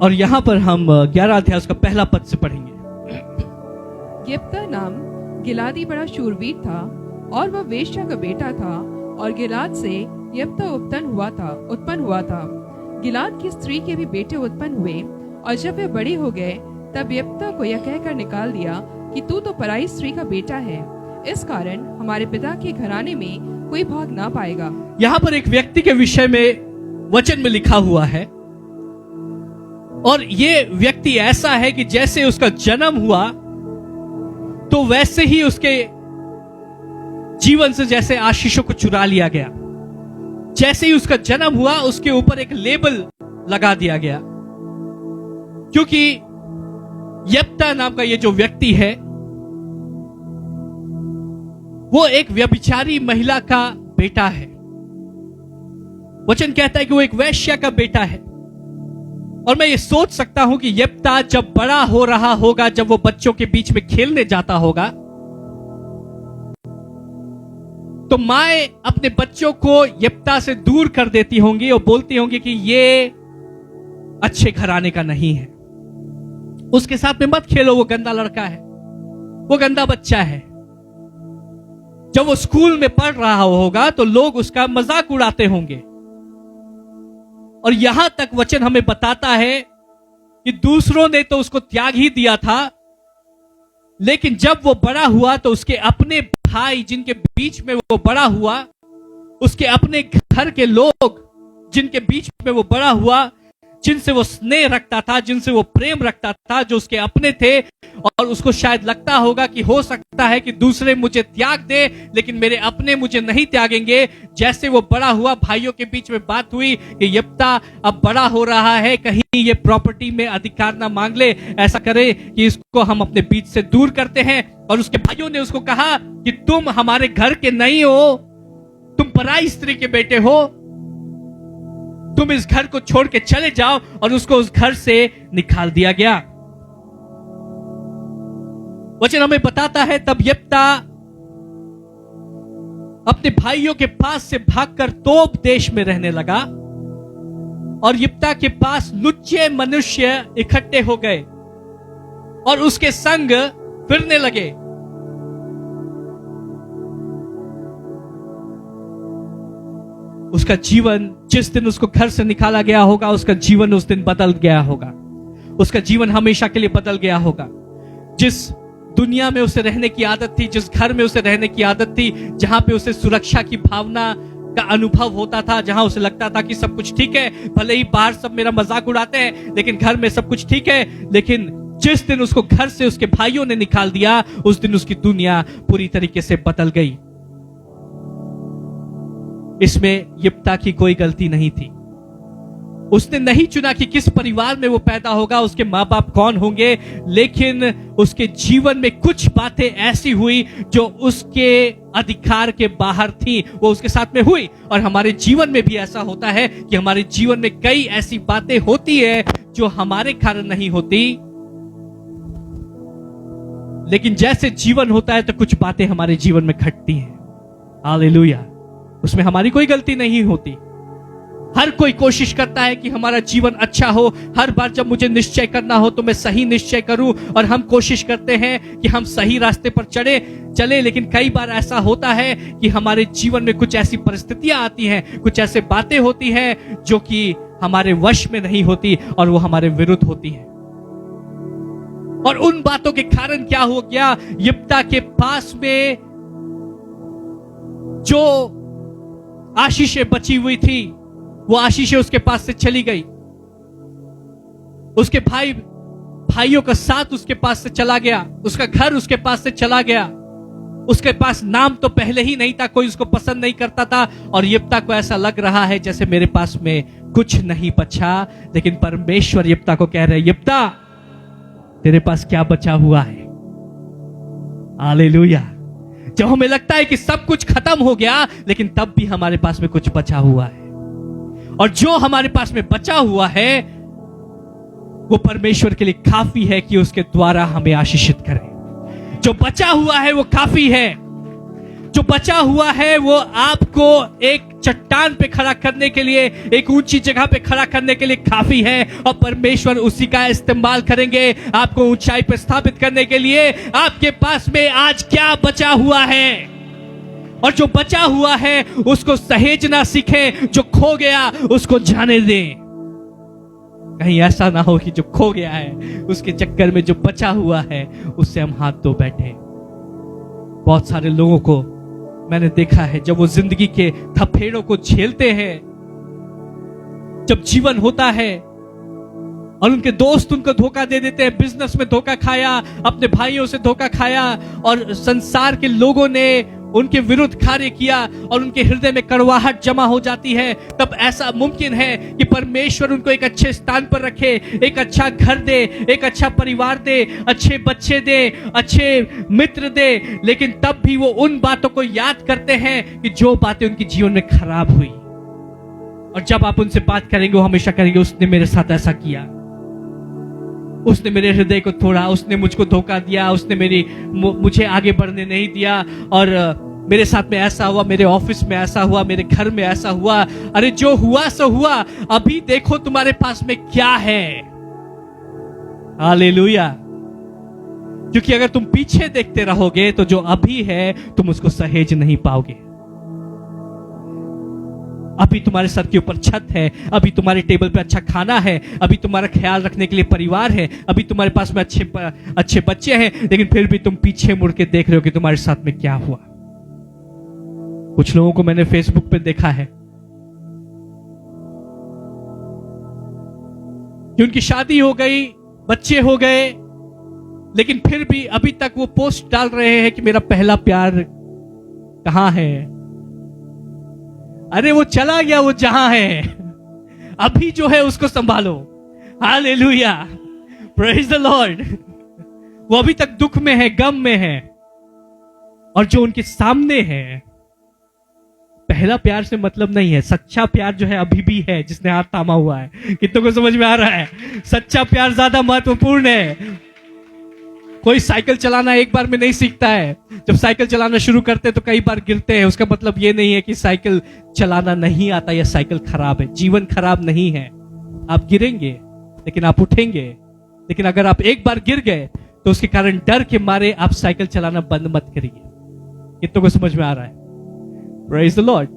और यहां पर हम 11 अध्याय उसका पहला पद से पढ़ेंगे। यिप्तह नाम गिलादी बड़ा शूरवीर था और वह वेश्या का बेटा था, और गिलाद से यिप्तह उत्पन्न हुआ था। गिलाद की स्त्री के भी बेटे उत्पन्न हुए, और जब वे बड़े हो गए तब यिप्तह को यह कहकर निकाल दिया कि तू तो पराई स्त्री का बेटा है, इस कारण हमारे पिता के घराने में कोई भाग ना पाएगा। यहां पर एक व्यक्ति के विषय में वचन में लिखा हुआ है, और ये व्यक्ति ऐसा है कि जैसे उसका जन्म हुआ तो वैसे ही उसके जीवन से जैसे आशीषों को चुरा लिया गया। जैसे ही उसका जन्म हुआ उसके ऊपर एक लेबल लगा दिया गया, क्योंकि यिप्तह नाम का ये जो व्यक्ति है वो एक व्यभिचारी महिला का बेटा है। वचन कहता है कि वो एक वैश्या का बेटा है। और मैं ये सोच सकता हूं कि यिप्तह जब बड़ा हो रहा होगा, जब वो बच्चों के बीच में खेलने जाता होगा, तो माए अपने बच्चों को यिप्तह से दूर कर देती होंगी और बोलती होंगी कि ये अच्छे घराने का नहीं है, उसके साथ में मत खेलो, वो गंदा लड़का है, वो गंदा बच्चा है। जब वो स्कूल में पढ़ रहा होगा तो लोग उसका मजाक उड़ाते होंगे। और यहां तक वचन हमें बताता है कि दूसरों ने तो उसको त्याग ही दिया था, लेकिन जब वो बड़ा हुआ तो उसके अपने भाई जिनके बीच में वो बड़ा हुआ, उसके अपने घर के लोग जिनके बीच में वो बड़ा हुआ, जिनसे वो स्नेह रखता था, जिनसे वो प्रेम रखता था, जो उसके अपने थे, और उसको शायद लगता होगा कि हो सकता है कि दूसरे मुझे त्याग दे लेकिन मेरे अपने मुझे नहीं त्यागेंगे। जैसे वो बड़ा हुआ, भाइयों के बीच में बात हुई कि यिप्तह अब बड़ा हो रहा है, कहीं ये प्रॉपर्टी में अधिकार ना मांग ले, ऐसा करे कि इसको हम अपने बीच से दूर करते हैं। और उसके भाइयों ने उसको कहा कि तुम हमारे घर के नहीं हो, तुम पराई स्त्री के बेटे हो, तुम इस घर को छोड़ के चले जाओ। और उसको उस घर से निकाल दिया गया। वचन हमें बताता है तब यिप्तह अपने भाइयों के पास से भागकर तोब देश में रहने लगा, और यिप्तह के पास लुच्चे मनुष्य इकट्ठे हो गए और उसके संग फिरने लगे। उसका जीवन, जिस दिन उसको घर से निकाला गया होगा, उसका जीवन उस दिन बदल गया होगा। उसका जीवन हमेशा के लिए बदल गया होगा। जिस दुनिया में उसे रहने की आदत थी, जिस घर में उसे रहने की आदत थी, जहां पे उसे सुरक्षा की भावना का अनुभव होता था, जहां उसे लगता था कि सब कुछ ठीक है, भले ही बाहर सब मेरा मजाक उड़ाते हैं लेकिन घर में सब कुछ ठीक है। लेकिन जिस दिन उसको घर से उसके भाइयों ने निकाल दिया, उस दिन उसकी दुनिया पूरी तरीके से बदल गई। इसमें यिप्तह की कोई गलती नहीं थी। उसने नहीं चुना कि किस परिवार में वो पैदा होगा, उसके माँ बाप कौन होंगे, लेकिन उसके जीवन में कुछ बातें ऐसी हुई जो उसके अधिकार के बाहर थी, वो उसके साथ में हुई। और हमारे जीवन में भी ऐसा होता है कि हमारे जीवन में कई ऐसी बातें होती है जो हमारे कारण नहीं होती, लेकिन जैसे जीवन होता है तो कुछ बातें हमारे जीवन में घटती हैं। हालेलुया। उसमें हमारी कोई गलती नहीं होती। हर कोई कोशिश करता है कि हमारा जीवन अच्छा हो। हर बार जब मुझे निश्चय करना हो तो मैं सही निश्चय करूं, और हम कोशिश करते हैं कि हम सही रास्ते पर चले। लेकिन कई बार ऐसा होता है कि हमारे जीवन में कुछ ऐसी परिस्थितियां आती हैं, कुछ ऐसे बातें होती हैं जो कि हमारे वश में नहीं होती और वो हमारे विरुद्ध होती हैं। और उन बातों के कारण क्या हो गया, यिप्तह के पास में जो आशीषें बची हुई थी, वो आशीषें उसके पास से चली गई। उसके भाइयों का साथ उसके पास से चला गया, उसका घर उसके पास से चला गया। उसके पास नाम तो पहले ही नहीं था, कोई उसको पसंद नहीं करता था, और यिप्तह को ऐसा लग रहा है जैसे मेरे पास में कुछ नहीं बचा। लेकिन परमेश्वर यिप्तह को कह रहे, यिप्तह तेरे पास क्या बचा हुआ है। हालेलुया। जब हमें लगता है कि सब कुछ खत्म हो गया, लेकिन तब भी हमारे पास में कुछ बचा हुआ है, और जो हमारे पास में बचा हुआ है वो परमेश्वर के लिए काफी है कि उसके द्वारा हमें आशीषित करें। जो बचा हुआ है वो काफी है। जो बचा हुआ है वो आपको एक चट्टान पे खड़ा करने के लिए, एक ऊंची जगह पे खड़ा करने के लिए काफी है, और परमेश्वर उसी का इस्तेमाल करेंगे आपको ऊंचाई पर स्थापित करने के लिए। आपके पास में आज क्या बचा हुआ है, और जो बचा हुआ है उसको सहेजना सीखें। जो खो गया उसको जाने दें। कहीं ऐसा ना हो कि जो खो गया है उसके चक्कर में जो बचा हुआ है उससे हम हाथ धो बैठे। बहुत सारे लोगों को मैंने देखा है जब वो जिंदगी के थपेड़ों को झेलते हैं, जब जीवन होता है और उनके दोस्त उनको धोखा दे देते हैं, बिजनेस में धोखा खाया, अपने भाइयों से धोखा खाया और संसार के लोगों ने उनके विरुद्ध कार्य किया और उनके हृदय में कड़वाहट जमा हो जाती है, तब ऐसा मुमकिन है कि परमेश्वर उनको एक अच्छे स्थान पर रखे, एक अच्छा घर दे, एक अच्छा परिवार दे, अच्छे बच्चे दे, अच्छे मित्र दे, लेकिन तब भी वो उन बातों को याद करते हैं कि जो बातें उनके जीवन में खराब हुई। और जब आप उनसे बात करेंगे वो हमेशा कहेंगे उसने मेरे साथ ऐसा किया, उसने मेरे हृदय को तोड़ा, उसने मुझको धोखा दिया, उसने मुझे आगे बढ़ने नहीं दिया, और मेरे साथ में ऐसा हुआ, मेरे ऑफिस में ऐसा हुआ, मेरे घर में ऐसा हुआ। अरे जो हुआ सो हुआ, अभी देखो तुम्हारे पास में क्या है। हालेलुया। क्योंकि अगर तुम पीछे देखते रहोगे तो जो अभी है तुम उसको सहेज नहीं पाओगे। अभी तुम्हारे सर के ऊपर छत है, अभी तुम्हारे टेबल पे अच्छा खाना है, अभी तुम्हारा ख्याल रखने के लिए परिवार है, अभी तुम्हारे पास में अच्छे बच्चे हैं, लेकिन फिर भी तुम पीछे मुड़ के देख रहे हो कि तुम्हारे साथ में क्या हुआ। कुछ लोगों को मैंने फेसबुक पे देखा है कि उनकी शादी हो गई, बच्चे हो गए, लेकिन फिर भी अभी तक वो पोस्ट डाल रहे हैं कि मेरा पहला प्यार कहां है। अरे वो चला गया, वो जहां है, अभी जो है उसको संभालो। Hallelujah, praise the Lord. वो अभी तक दुख में है, गम में है, और जो उनके सामने है, पहला प्यार से मतलब नहीं है। सच्चा प्यार जो है अभी भी है, जिसने हाथ थामा हुआ है। कितनों को समझ में आ रहा है? सच्चा प्यार ज्यादा महत्वपूर्ण है। कोई साइकिल चलाना एक बार में नहीं सीखता है। जब साइकिल चलाना शुरू करते हैं तो कई बार गिरते हैं। उसका मतलब ये नहीं है कि साइकिल चलाना नहीं आता या साइकिल खराब है। जीवन खराब नहीं है। आप गिरेंगे लेकिन आप उठेंगे। लेकिन अगर आप एक बार गिर गए तो उसके कारण डर के मारे आप साइकिल चलाना बंद मत करिए। कितनों को समझ में आ रहा है? Praise the Lord.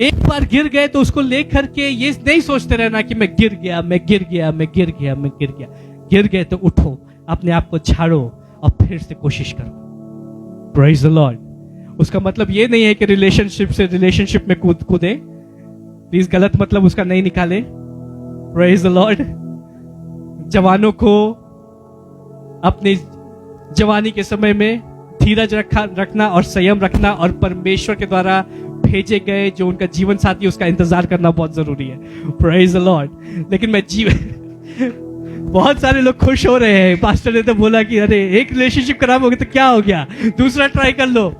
एक बार गिर गए तो उसको लेकर के ये नहीं सोचते रहना कि मैं गिर गया, मैं गिर गया, मैं गिर गया, मैं गिर गया। गिर गए तो उठो, अपने आप को झाड़ो और फिर से कोशिश करो। Praise the Lord. उसका मतलब ये नहीं है कि रिलेशनशिप से रिलेशनशिप में कूदे। प्लीज गलत मतलब उसका नहीं निकाले। Praise the Lord. जवानों को अपनी जवानी के समय में धीरज रखना और संयम रखना और परमेश्वर के द्वारा भेजे गए जो उनका जीवन साथी उसका इंतजार करना बहुत जरूरी है। Praise the Lord. लेकिन मैं बहुत सारे लोग खुश हो रहे हैं। पास्टर ने तो बोला कि अरे एक रिलेशनशिप खराब हो गया तो क्या हो गया, दूसरा ट्राई कर लो।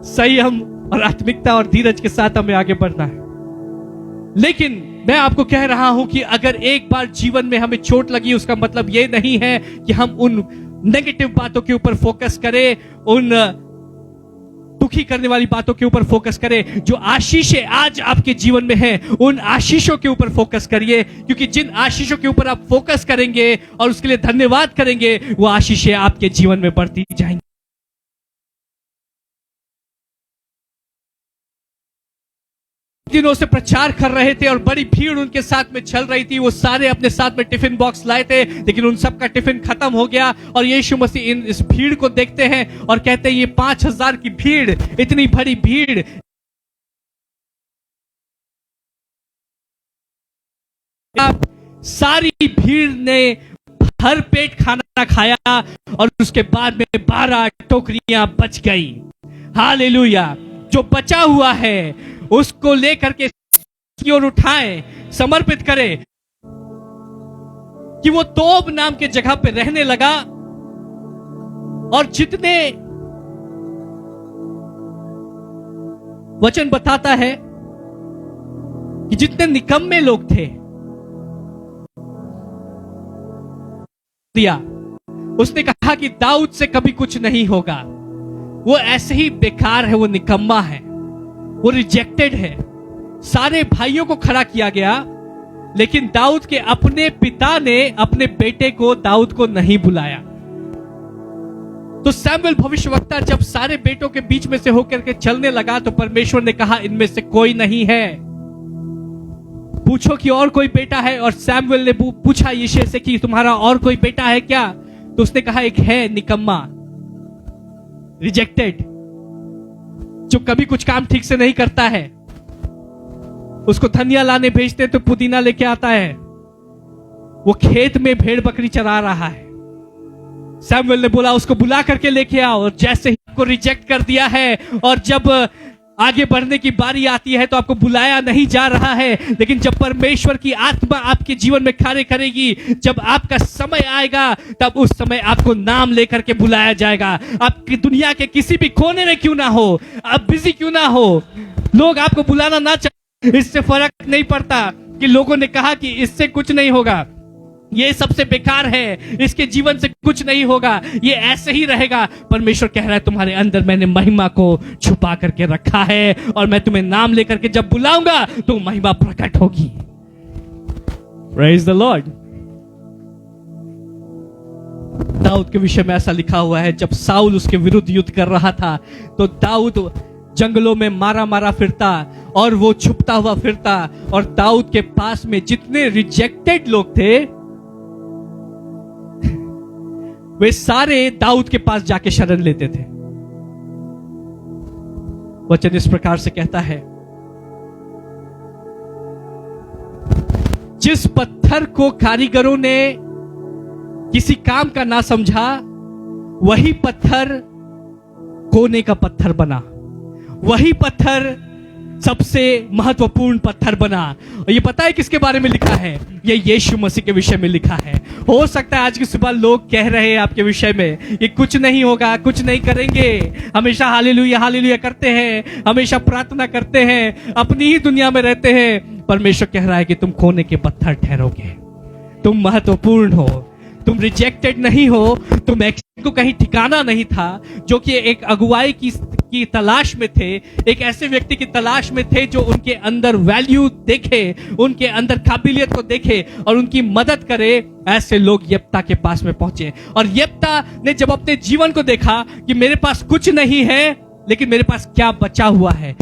संयम और आत्मिकता और धीरज के साथ हमें आगे बढ़ना है। लेकिन मैं आपको कह रहा हूं कि अगर एक बार जीवन में हमें चोट लगी, उसका मतलब यह नहीं है कि हम उन नेगेटिव बातों के ऊपर फोकस करें, उन दुखी करने वाली बातों के ऊपर फोकस करें। जो आशीषें आज आपके जीवन में हैं, उन आशीषों के ऊपर फोकस करिए, क्योंकि जिन आशीषों के ऊपर आप फोकस करेंगे और उसके लिए धन्यवाद करेंगे, वो आशीषें आपके जीवन में बढ़ती जाएंगी। दिनों से प्रचार कर रहे थे और बड़ी भीड़ उनके साथ में चल रही थी। वो सारे अपने साथ में टिफिन बॉक्स लाए थे, लेकिन उन सब का टिफिन खत्म हो गया। और यीशु मसीह इस भीड़ को देखते हैं और कहते हैं ये 5000 की भीड़, इतनी बड़ी भीड़, सारी भीड़ ने भर पेट खाना खाया और उसके बाद में 12 टोकरियां बच गई। हालेलुया। जो बचा हुआ है उसको लेकर के की ओर उठाएं, समर्पित करें। कि वो तोब नाम के जगह पे रहने लगा और जितने वचन बताता है कि जितने निकम्मे लोग थे, दिया उसने कहा कि दाऊद से कभी कुछ नहीं होगा, वो ऐसे ही बेकार है, वो निकम्मा है, वो रिजेक्टेड है। सारे भाइयों को खड़ा किया गया, लेकिन दाऊद के अपने पिता ने अपने बेटे को, दाऊद को नहीं बुलाया। तो सैमुएल भविष्यवक्ता जब सारे बेटों के बीच में से होकर के चलने लगा तो परमेश्वर ने कहा इनमें से कोई नहीं है, पूछो कि और कोई बेटा है। और सैमुएल ने पूछा यिशै से कि तुम्हारा और कोई बेटा है क्या? तो उसने कहा एक है, निकम्मा, रिजेक्टेड, जो कभी कुछ काम ठीक से नहीं करता है। उसको धनिया लाने भेजते तो पुदीना लेके आता है, वो खेत में भेड़ बकरी चरा रहा है। सैमुएल ने बोला उसको बुला करके लेके आओ। और जैसे ही आपको रिजेक्ट कर दिया है और जब आगे बढ़ने की बारी आती है तो आपको बुलाया नहीं जा रहा है, लेकिन जब परमेश्वर की आत्मा आपके जीवन में कार्य करेगी, जब आपका समय आएगा, तब उस समय आपको नाम लेकर के बुलाया जाएगा। आपकी दुनिया के किसी भी कोने में क्यों ना हो, आप बिजी क्यों ना हो, लोग आपको बुलाना ना चाहे, इससे फर्क नहीं पड़ता कि लोगों ने कहा कि इससे कुछ नहीं होगा, ये सबसे बेकार है, इसके जीवन से कुछ नहीं होगा, ये ऐसे ही रहेगा। परमेश्वर कह रहा है तुम्हारे अंदर मैंने महिमा को छुपा करके रखा है और मैं तुम्हें नाम लेकर के जब बुलाऊंगा तो महिमा प्रकट होगी। Praise the Lord. दाऊद के विषय में ऐसा लिखा हुआ है, जब साउल उसके विरुद्ध युद्ध कर रहा था तो दाऊद जंगलों में मारा मारा फिरता और वो छुपता हुआ फिरता, और दाऊद के पास में जितने रिजेक्टेड लोग थे वे सारे दाऊद के पास जाके शरण लेते थे। वचन इस प्रकार से कहता है, जिस पत्थर को कारीगरों ने किसी काम का ना समझा, वही पत्थर कोने का पत्थर बना, वही पत्थर सबसे महत्वपूर्ण पत्थर बना। और ये पता है किसके बारे में लिखा है? ये यीशु मसीह के विषय में लिखा है। हो सकता है आज की सुबह लोग कह रहे हैं आपके विषय में ये कुछ नहीं होगा, कुछ नहीं करेंगे, हमेशा हालेलुया हालेलुया करते हैं, हमेशा प्रार्थना करते हैं, अपनी ही दुनिया में रहते हैं। परमेश्वर कह रहा है कि तुम कोने के पत्थर ठहरोगे, तुम महत्वपूर्ण हो, तुम रिजेक्टेड नहीं हो, तुम एक्शन को कहीं ठिकाना नहीं था, जो कि एक अगुवाई की तलाश में थे, एक ऐसे व्यक्ति की तलाश में थे जो उनके अंदर वैल्यू देखे, उनके अंदर काबिलियत को देखे और उनकी मदद करे। ऐसे लोग यप्ता के पास में पहुंचे। और यप्ता ने जब अपने जीवन को देखा कि मेरे पास कुछ नहीं है, लेकिन मेरे पास क्या बचा हुआ है,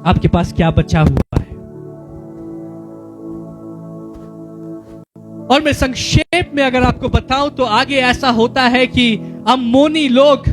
आपके पास क्या बचा हुआ है? और मैं संक्षेप में अगर आपको बताऊं तो आगे ऐसा होता है कि अम्मोनी लोग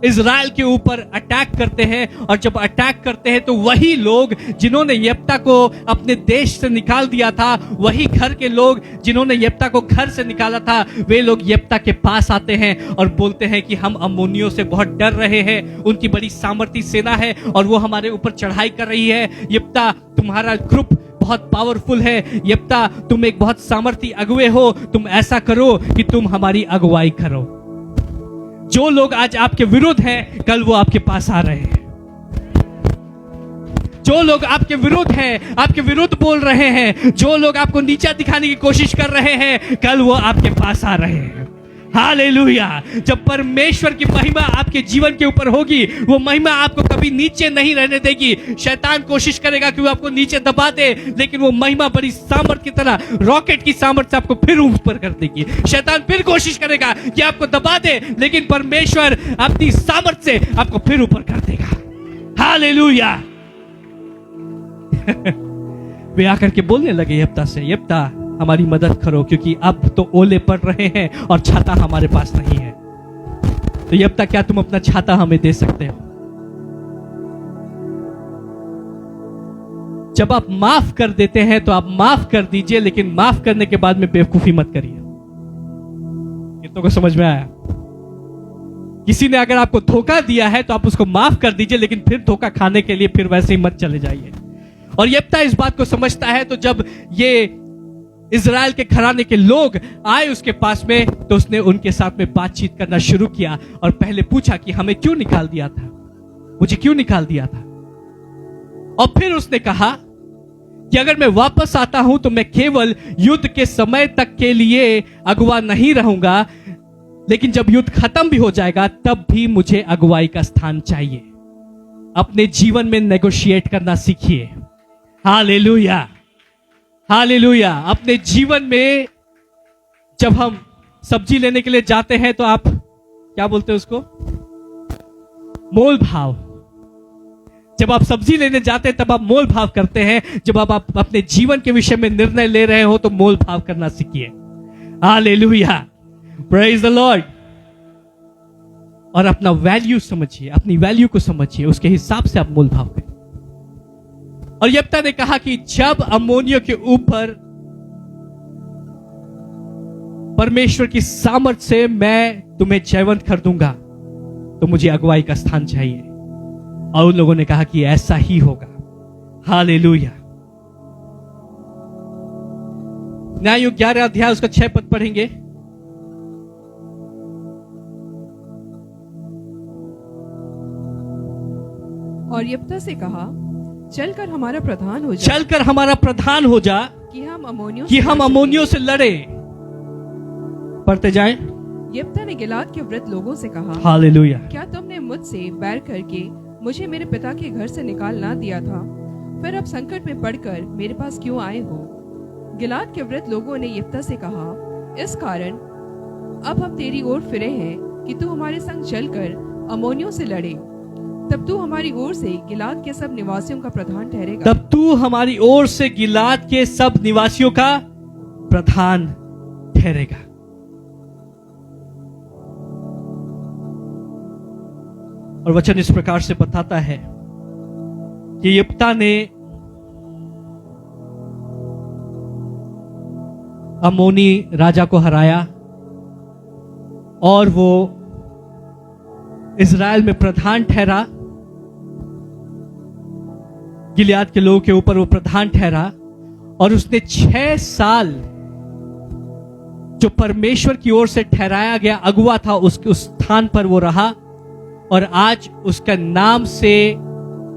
इजराइल के ऊपर अटैक करते हैं, और जब अटैक करते हैं तो वही लोग जिन्होंने यप्ता को अपने देश से निकाल दिया था, वही घर के लोग जिन्होंने यप्ता को घर से निकाला था, वे लोग यप्ता के पास आते हैं और बोलते हैं कि हम अम्मोनियों से बहुत डर रहे हैं, उनकी बड़ी सामर्थी सेना है और वो हमारे ऊपर चढ़ाई कर रही है। यप्ता तुम्हारा ग्रुप बहुत पावरफुल है, यप्ता तुम एक बहुत सामर्थी अगुवे हो, तुम ऐसा करो कि तुम हमारी अगुवाई करो। जो लोग आज आपके विरुद्ध हैं, कल वो आपके पास आ रहे हैं। जो लोग आपके विरुद्ध हैं, आपके विरुद्ध बोल रहे हैं, जो लोग आपको नीचा दिखाने की कोशिश कर रहे हैं, कल वो आपके पास आ रहे हैं। हालेलुया। जब परमेश्वर की महिमा आपके जीवन के ऊपर होगी, वो महिमा आपको कभी नीचे नहीं रहने देगी। शैतान कोशिश करेगा कि वो आपको नीचे दबा दे, लेकिन वो महिमा बड़ी सामर्थ की तरह, रॉकेट की सामर्थ से आपको फिर ऊपर कर देगी। शैतान फिर कोशिश करेगा कि आपको दबा दे, लेकिन परमेश्वर अपनी सामर्थ से आपको फिर ऊपर कर देगा। हालेलुया। वे आकर के बोलने लगे यप्ता से, यप्ता हमारी मदद करो, क्योंकि अब तो ओले पड़ रहे हैं और छाता हमारे पास नहीं है। तो यप्ता क्या तुम अपना छाता हमें दे सकते हो? जब आप माफ कर देते हैं तो आप माफ कर दीजिए, लेकिन माफ करने के बाद में बेवकूफी मत करिए। कितनों को समझ में आया? किसी ने अगर आपको धोखा दिया है तो आप उसको माफ कर दीजिए, लेकिन फिर धोखा खाने के लिए फिर वैसे ही मत चले जाइए। और यप्ता इस बात को समझता है, तो जब ये इजराइल के घराने के लोग आए उसके पास में, तो उसने उनके साथ में बातचीत करना शुरू किया और पहले पूछा कि हमें क्यों निकाल दिया था, मुझे क्यों निकाल दिया था। और फिर उसने कहा कि अगर मैं वापस आता हूं तो मैं केवल युद्ध के समय तक के लिए अगुवा नहीं रहूंगा, लेकिन जब युद्ध खत्म भी हो जाएगा तब भी मुझे अगुवाई का स्थान चाहिए। अपने जीवन में नेगोशिएट करना सीखिए। Hallelujah, hallelujah. अपने जीवन में जब हम सब्जी लेने के लिए जाते हैं तो आप क्या बोलते हैं उसको, मोल भाव। जब आप सब्जी लेने जाते हैं तब आप मोल भाव करते हैं। जब आप अपने जीवन के विषय में निर्णय ले रहे हो तो मोल भाव करना सीखिए। Hallelujah, praise the Lord. और अपना वैल्यू समझिए, अपनी वैल्यू को समझिए, उसके हिसाब से आप मोल भाव करें। और यप्ता ने कहा कि जब अम्मोनियों के ऊपर परमेश्वर की सामर्थ्य से मैं तुम्हें जयवंत कर दूंगा तो मुझे अगुवाई का स्थान चाहिए। और उन लोगों ने कहा कि ऐसा ही होगा। हालेलुया। न्याययोग 11 अध्याय उसका 6 पद पढ़ेंगे। और यप्ता से कहा, चलकर हमारा प्रधान हो जा, चलकर हमारा प्रधान हो जा कि हम अम्मोनियों से लड़े। पढ़ते जाएं। यप्ता ने गिलाद के वृद्ध लोगों से कहा, हालेलुया। क्या तुमने मुझसे बैर करके मुझे मेरे पिता के घर से निकाल ना दिया था? फिर अब संकट में पड़कर मेरे पास क्यों आए हो? गिलाद के वृद्ध लोगों ने यप्ता से कहा, इस कारण अब हम तेरी ओर फिरे हैं कि तू हमारे संग चलकर अम्मोनियों से लड़े। तब तू हमारी ओर से गिलाद के सब निवासियों का प्रधान ठहरेगा। तब तू हमारी ओर से गिलाद के सब निवासियों का प्रधान ठहरेगा। और वचन इस प्रकार से बताता है कि यप्ता ने अम्मोनी राजा को हराया और वो इज़राइल में प्रधान ठहरा। गिलियाद के लोगों के ऊपर वो प्रधान ठहरा और उसने 6 साल जो परमेश्वर की ओर से ठहराया गया अगुवा था उसके उस स्थान पर वो रहा। और आज उसका नाम से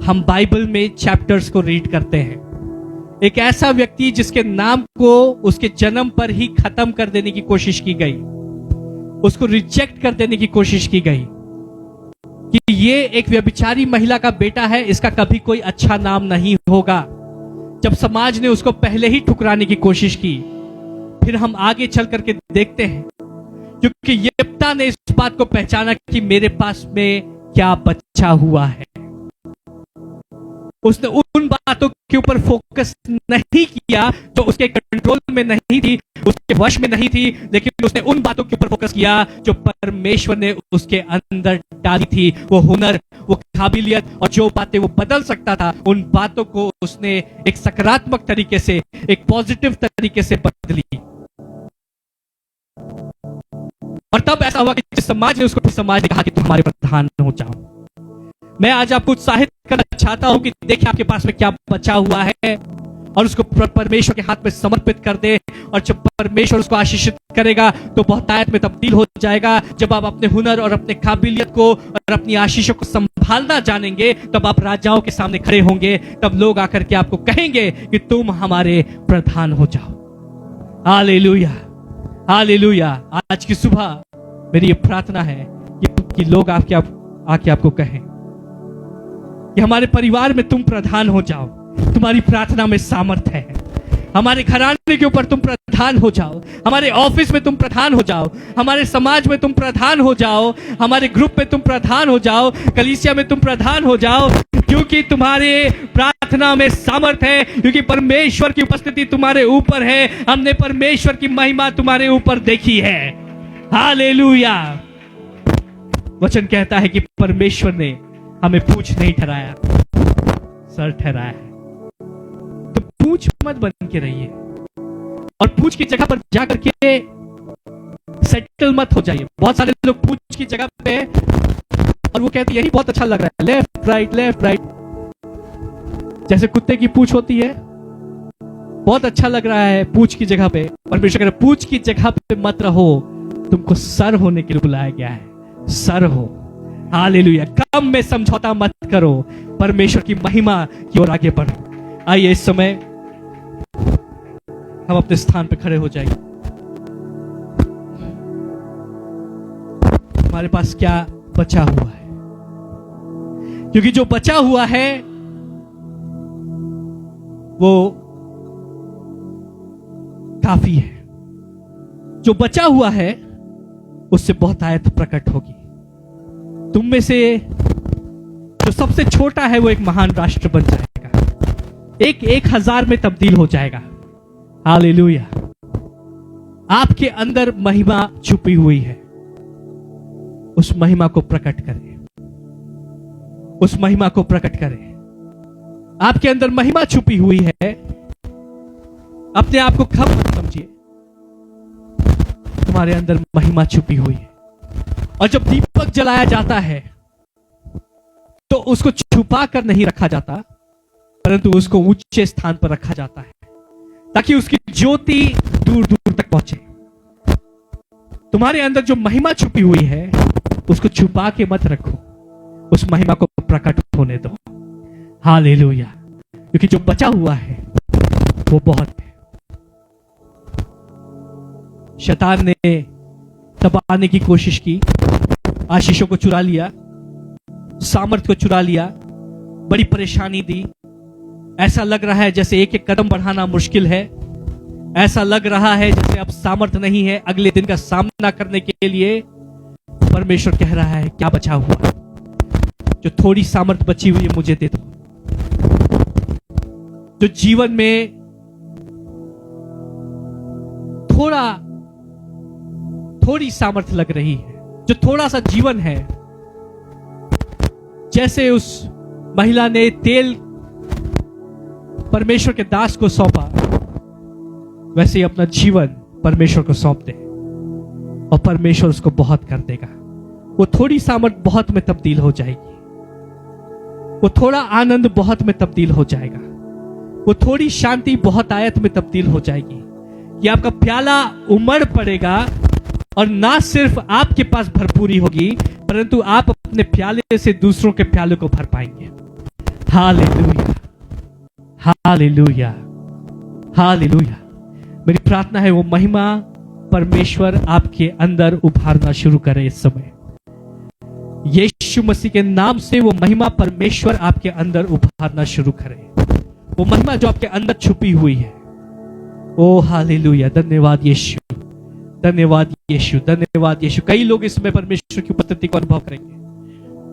हम बाइबल में चैप्टर्स को रीड करते हैं। एक ऐसा व्यक्ति जिसके नाम को उसके जन्म पर ही खत्म कर देने की कोशिश की गई, उसको रिजेक्ट कर देने की कोशिश की गई कि ये एक व्यभिचारी महिला का बेटा है, इसका कभी कोई अच्छा नाम नहीं होगा। जब समाज ने उसको पहले ही ठुकराने की कोशिश की, फिर हम आगे चल करके देखते हैं क्योंकि यप्ता ने इस बात को पहचाना कि मेरे पास में क्या बचा हुआ है। उसने उन बातों के ऊपर फोकस नहीं किया जो उसके कंट्रोल में नहीं थी, उसके वश में नहीं थी, लेकिन उसने उन बातों के ऊपर फोकस किया जो परमेश्वर ने उसके अंदर डाली थी। वो हुनर, वो काबिलियत और जो बातें वो बदल सकता था, उन बातों को उसने एक सकारात्मक तरीके से, एक पॉजिटिव तरीके से बदली। और तब ऐसा हुआ कि समाज ने उसको, समाज ने कहा कि तुम हमारे प्रधान हो जाओ। मैं आज आपको उत्साहित करना चाहता हूं कि देखिए आपके पास में क्या बचा हुआ है और उसको परमेश्वर के हाथ में समर्पित कर दे। और जब परमेश्वर उसको आशीषित करेगा तो बहुतायत में तब्दील हो जाएगा। जब आप अपने हुनर और अपने काबिलियत को और अपनी आशीषों को संभालना जानेंगे तब आप राजाओं के सामने खड़े होंगे। तब लोग आकर के आपको कहेंगे कि तुम हमारे प्रधान हो जाओ। Hallelujah, hallelujah. आज की सुबह मेरी ये प्रार्थना है कि लोग आके आपको कहें कि हमारे परिवार में तुम प्रधान हो जाओ, तुम्हारी प्रार्थना में सामर्थ है। हमारे घराने के ऊपर तुम प्रधान हो जाओ, हमारे ऑफिस में तुम प्रधान हो जाओ, हमारे समाज में तुम प्रधान हो जाओ, हमारे ग्रुप में तुम प्रधान हो जाओ, कलीसिया में तुम प्रधान हो जाओ, क्योंकि तुम्हारे प्रार्थना में सामर्थ है, क्योंकि परमेश्वर की उपस्थिति तुम्हारे ऊपर है। हमने परमेश्वर की महिमा तुम्हारे ऊपर देखी है। हालेलुया। वचन कहता है कि परमेश्वर ने हमें पूंछ नहीं ठहराया, सर ठहराया है। तो पूंछ मत बन के रहिए और पूंछ की जगह पर जाकर के सेटल मत हो जाइए। बहुत सारे लोग पूंछ की जगह पे और वो कहते हैं यही बहुत अच्छा लग रहा है, लेफ्ट राइट लेफ्ट राइट, जैसे कुत्ते की पूंछ होती है, बहुत अच्छा लग रहा है पूंछ की जगह पे। परमेश्वर कह रहा है पूंछ की जगह पे मत रहो, तुमको सर होने के लिए बुलाया गया है, सर हो। हालेलुया। कम में समझौता मत करो, परमेश्वर की महिमा की ओर आगे बढ़ो। आइए इस समय हम अपने स्थान पर खड़े हो जाएंगे। हमारे पास क्या बचा हुआ है, क्योंकि जो बचा हुआ है वो काफी है। जो बचा हुआ है उससे बहुत आयत प्रकट होगी। तुम में से जो सबसे छोटा है वो एक महान राष्ट्र बन जाएगा, एक 1000 में तब्दील हो जाएगा। हालेलुया। आपके अंदर महिमा छुपी हुई है, उस महिमा को प्रकट करें, उस महिमा को प्रकट करें। आपके अंदर महिमा छुपी हुई है, अपने आप को कम मत समझिए, तुम्हारे अंदर महिमा छुपी हुई है। और जब दीपक जलाया जाता है तो उसको छुपा कर नहीं रखा जाता, परंतु उसको ऊंचे स्थान पर रखा जाता है ताकि उसकी ज्योति दूर दूर तक पहुंचे। तुम्हारे अंदर जो महिमा छुपी हुई है उसको छुपा के मत रखो, उस महिमा को प्रकट होने दो। हालेलुया। क्योंकि जो बचा हुआ है वो बहुत है। शैतान ने दबाने की कोशिश की, आशीषों को चुरा लिया, सामर्थ को चुरा लिया, बड़ी परेशानी दी। ऐसा लग रहा है जैसे एक एक कदम बढ़ाना मुश्किल है, ऐसा लग रहा है जैसे अब सामर्थ नहीं है अगले दिन का सामना करने के लिए। परमेश्वर कह रहा है क्या बचा हुआ, जो थोड़ी सामर्थ बची हुई है मुझे दे दो। जो जीवन में थोड़ी सामर्थ लग रही है, जो थोड़ा सा जीवन है, जैसे उस महिला ने तेल परमेश्वर के दास को सौंपा, वैसे ही अपना जीवन परमेश्वर को सौंप दे और परमेश्वर उसको बहुत कर देगा। वो थोड़ी सामर्थ बहुत में तब्दील हो जाएगी, वो थोड़ा आनंद बहुत में तब्दील हो जाएगा, वो थोड़ी शांति बहुत आयत में तब्दील हो जाएगी कि आपका प्याला उमड़ पड़ेगा और ना सिर्फ आपके पास भरपूरी होगी परंतु आप अपने प्याले से दूसरों के प्याले को भर पाएंगे। Hallelujah, hallelujah, hallelujah. मेरी प्रार्थना है वो महिमा परमेश्वर आपके अंदर उभारना शुरू करे इस समय। यीशु मसीह के नाम से वो महिमा परमेश्वर आपके अंदर उभारना शुरू करे, वो महिमा जो आपके अंदर छुपी हुई है। ओ हालेलुया। धन्यवाद यीशु, धन्यवाद यीशु, धन्यवाद यीशु। कई लोग इसमें परमेश्वर की उपस्थिति को अनुभव करेंगे।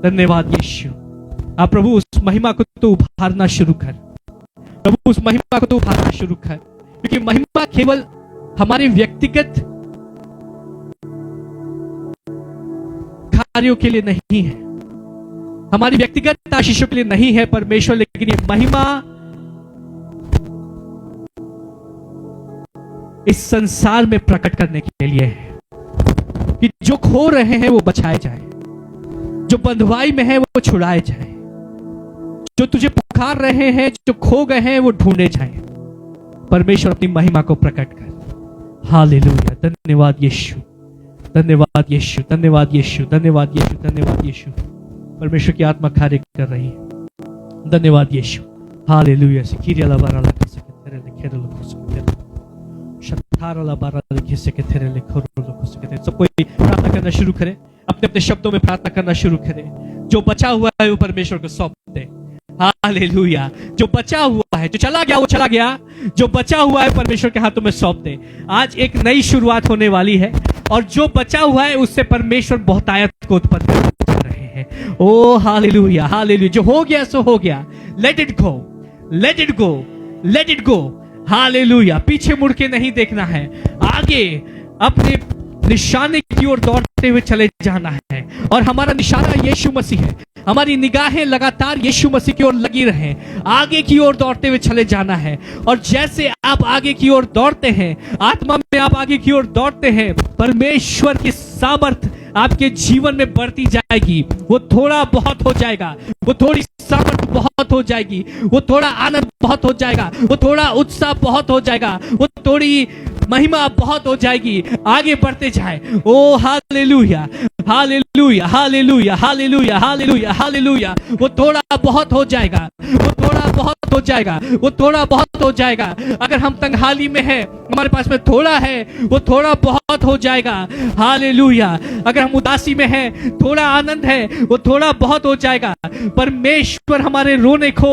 धन्यवाद यीशु। आप प्रभु उस महिमा को तो उभारना शुरू कर, प्रभु उस महिमा को तो उभारना शुरू कर, क्योंकि महिमा केवल हमारे व्यक्तिगत कार्यों के लिए नहीं है, हमारी व्यक्तिगत आशीषों के लिए नहीं है परमेश्वर, लेकिन ये महिमा इस संसार में प्रकट करने के लिए है कि जो खो रहे हैं वो बचाए जाए, जो बंधुआई में है वो छुड़ाए जाए, जो तुझे पुकार रहे हैं, जो खो गए हैं वो ढूंढे जाए। परमेश्वर अपनी महिमा को प्रकट कर। हालेलुया। धन्यवाद यीशु, धन्यवाद यीशु, धन्यवाद यीशु, धन्यवाद यीशु, धन्यवाद यीशु। परमेश्वर की आत्मा कार्य कर रही है। धन्यवाद यीशु। हालेलुया। सब कोई प्रार्थना करना शुरू करें, अपने अपने शब्दों में प्रार्थना करना शुरू करें। जो बचा हुआ है वो परमेश्वर को सौंप दे। हालेलुया। जो बचा हुआ है, जो चला गया वो चला गया, जो बचा हुआ है परमेश्वर के हाथों में सौंप दे। आज एक नई शुरुआत होने वाली है और जो बचा हुआ है उससे परमेश्वर बहुतायत को उत्पन्न कर रहे हैं। ओ हालेलुया, हालेलुया। जो हो गया सो हो गया। Let it go, let it go, let it go. Hallelujah. पीछे मुड़ के नहीं देखना है, आगे अपने निशाने की ओर दौड़ते हुए चले जाना है। और हमारा निशाना यीशु मसीह है, हमारी निगाहें लगातार यीशु मसीह की ओर लगी रहे, आगे की ओर दौड़ते हुए चले जाना है। और जैसे आप आगे की ओर दौड़ते हैं, आत्मा में आप आगे की ओर दौड़ते हैं, परमेश्वर की सामर्थ आपके जीवन में बढ़ती जाएगी। वो थोड़ा बहुत हो जाएगा, वो थोड़ी सामर्थ बहुत हो जाएगी, वो थोड़ा आनंद बहुत हो जाएगा, वो थोड़ा उत्साह बहुत हो जाएगा, वो थोड़ी महिमा बहुत हो जाएगी। आगे बढ़ते जाए। ओ hallelujah, hallelujah, hallelujah, hallelujah, hallelujah, hallelujah. वो थोड़ा बहुत हो जाएगा, वो थोड़ा बहुत हो जाएगा, वो थोड़ा बहुत हो जाएगा। अगर हम तंगहाली में हैं, हमारे पास में थोड़ा है, वो थोड़ा बहुत हो जाएगा। हालेलुया। अगर हम उदासी में हैं, थोड़ा आनंद है, वो थोड़ा बहुत हो जाएगा। परमेश्वर हमारे रोने को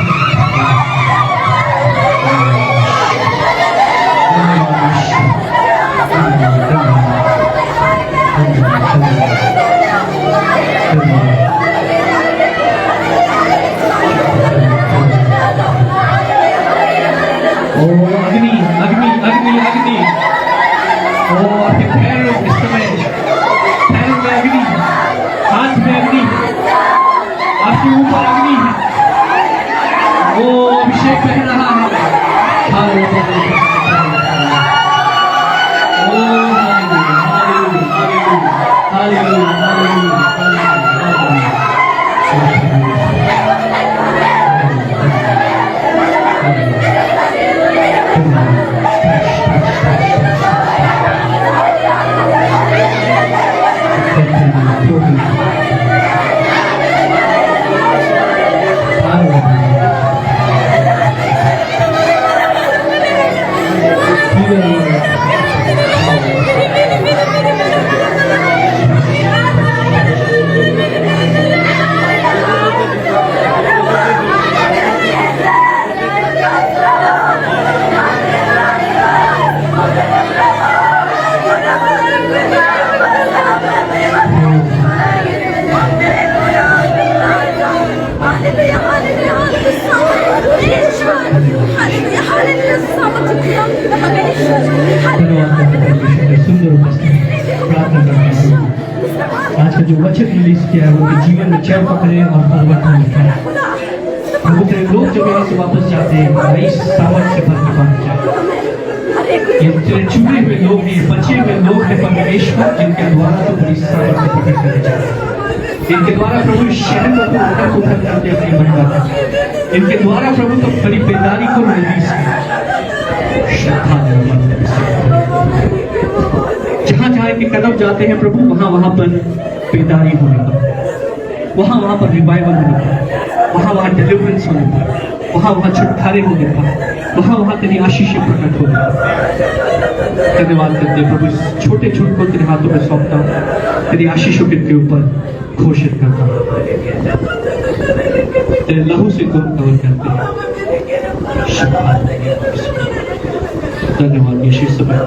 ऊपर अग्नि है, वो अभिषेक बह रहा है। हालेलुया, हालेलुया, हालेलुया, सुंदर उपस्थिति प्रार्थना करते हैं। आज का जो वचन रिलीज किया है वो जीवन में चैन पकड़े और परिवर्तन दिखाए। प्रभु तेरे लोग जब यहाँ से वापस जाते हैं नई सामर्थ से भर के बाहर जाए। ये तेरे चुने हुए लोग हैं, बचे हुए लोग हैं परमेश्वर, जिनके द्वारा तो बड़ी सामर्थ से पकड़ कर जाए। इनके द्वारा प्रभु शहर को उठा करते अपनी महिमा, इनके द्वारा प्रभु तो बड़ी बेदारी को रिलीज किया। जहां जहां के कदम जाते हैं प्रभु, वहां वहां पर बेदारी होने का, वहां पर रिवाइवल होने का, वहां डिलीवरेंस होने का, वहां छुटकारे होने का, वहां तेरी आशीष प्रकट होने का। धन्यवाद करते प्रभु, इस छोटे छूट को तेरे हाथों में सौंपता, तेरी आशीषों के ऊपर घोषित करता, तेरे लहू से कवर करते हैं। धन्यवाद यीशु। समय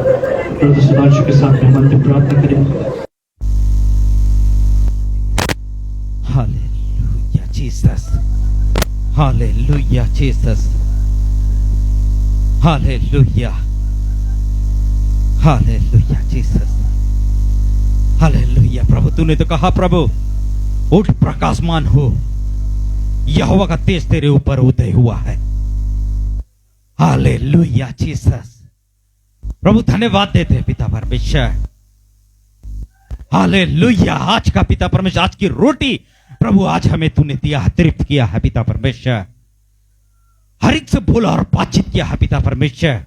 प्रभु सुधांशु के साथ में मंत्र प्रार्थना करेंगे। Hallelujah Jesus, hallelujah Jesus, hallelujah, hallelujah Jesus, hallelujah. प्रभु तूने तो कहा प्रभु उठ प्रकाशमान हो, यहोवा का तेज तेरे ऊपर उदय हुआ है। Hallelujah Jesus. प्रभु धन्यवाद देते हैं पिता परमेश्वर। हालेलुया। आज का पिता परमेश्वर, आज की रोटी प्रभु आज हमें तूने दिया है, तृप्त किया है पिता परमेश्वर। हर एक से बोला और बातचीत किया है पिता परमेश्वर।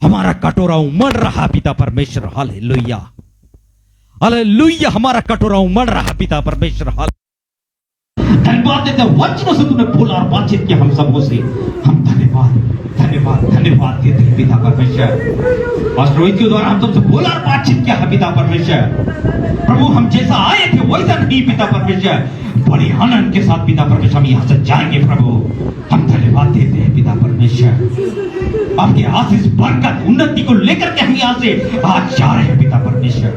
हमारा कटोरा उमड़ रहा पिता परमेश्वर। Hallelujah, hallelujah. हमारा कटोरा उमड़ रहा पिता परमेश्वर। धन्यवाद देते हैं, वचनों से तूने बोला और बातचीत किया हम सबों से। हम धन्यवाद धन्यवाद धन्यवाद देते हैं पिता परमेश्वर। पास्टर रोहित के द्वारा हम सबसे बोला और बातचीत किया है पिता परमेश्वर। प्रभु हम जैसा आए थे वैसा नहीं पिता परमेश्वर, बड़ी आनंद के साथ पिता परमेश्वर हम यहाँ से जाएंगे। प्रभु हम धन्यवाद देते हैं पिता परमेश्वर, आपके आशीष बरकत उन्नति को लेकर के हम यहाँ से आज जा रहे हैं पिता परमेश्वर।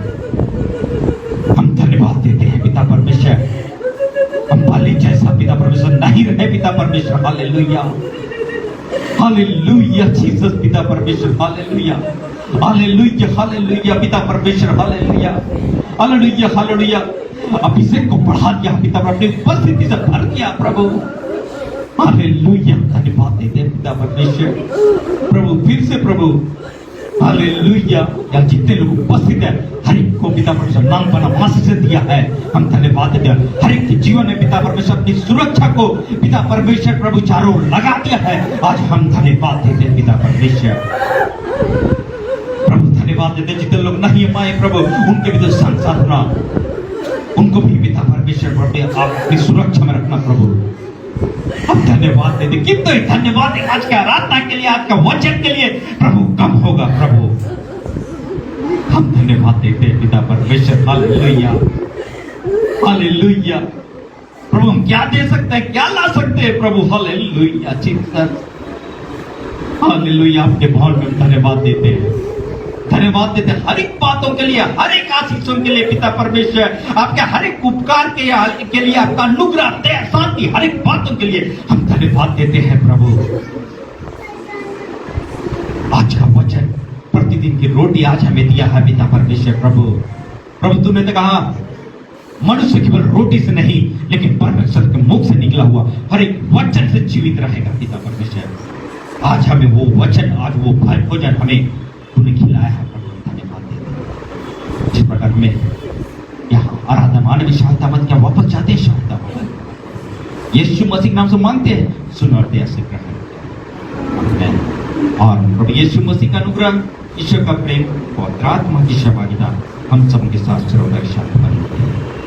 हम धन्यवाद देते हैं पिता परमेश्वर। हम पहले जैसा पिता परमेश्वर नहीं रहे पिता परमेश्वर। हालेलुया, हालेलुया जीसस पिता परमेश्वर। हालेलुया, हालेलुया, हालेलुया पिता परमेश्वर। Hallelujah, hallelujah, hallelujah. अभिषेक को बढ़ा दिया पिता पर, अपनी उपस्थिति से भर दिया प्रभु। हालेलुया, धन्यवाद देते हैं पिता परमेश्वर। प्रभु फिर से प्रभु हालेलुया, या जितने लोग उपस्थित है हर एक को पिता परमेश्वर नाम बना मासी से दिया है। हम धन्यवाद देते हैं, हर एक के जीवन में पिता परमेश्वर अपनी सुरक्षा को पिता परमेश्वर प्रभु चारों लगा दिया है। आज हम धन्यवाद देते हैं पिता परमेश्वर। प्रभु धन्यवाद देते हैं, जितने लोग नहीं पाए प्रभु उनके भी तो संसाधना, उनको भी पिता परमेश्वर आप अपनी सुरक्षा में रखना प्रभु। हम धन्यवाद देते, कितना ही धन्यवाद है आज के आराधना के लिए, आज का वचन के लिए प्रभु। कम होगा प्रभु, हम धन्यवाद देते हैं पिता परमेश्वर। Hallelujah, hallelujah. प्रभु हम क्या दे सकते हैं, क्या ला सकते हैं प्रभु। Hallelujah Jesus, hallelujah. आपके भवन में धन्यवाद देते हैं, धन्यवाद देते हैं हर एक बातों के लिए, हर एक आशीषों के लिए पिता परमेश्वर। आपके हर एक उपकार के लिए, आपका अनुग्रह, दया, शांति, हर एक बातों के लिए हम धन्यवाद देते हैं प्रभु। आज का वचन प्रतिदिन की रोटी आज हमें दिया है पिता परमेश्वर। प्रभु प्रभु तूने तो कहा मनुष्य केवल रोटी से नहीं लेकिन परमेश्वर के मुख से निकला हुआ हर एक वचन से जीवित रहेगा पिता परमेश्वर। आज हमें वो वचन, आज वो भोजन हमें तूने खिलाया है प्रभु, धन्यवाद देते हैं। जिस प्रकार हमें यहाँ आराधना मानव सहायता मत क्या वापस जाते हैं सहायता मत यीशु मसीह के नाम से मांगते हैं, सुन और दया से ग्रहण करें। और प्रभु यीशु मसीह का अनुग्रह, ईश्वर का प्रेम, पवित्र आत्मा की सहभागिता हम सबके साथ सर्वदा के साथ बनी रहे।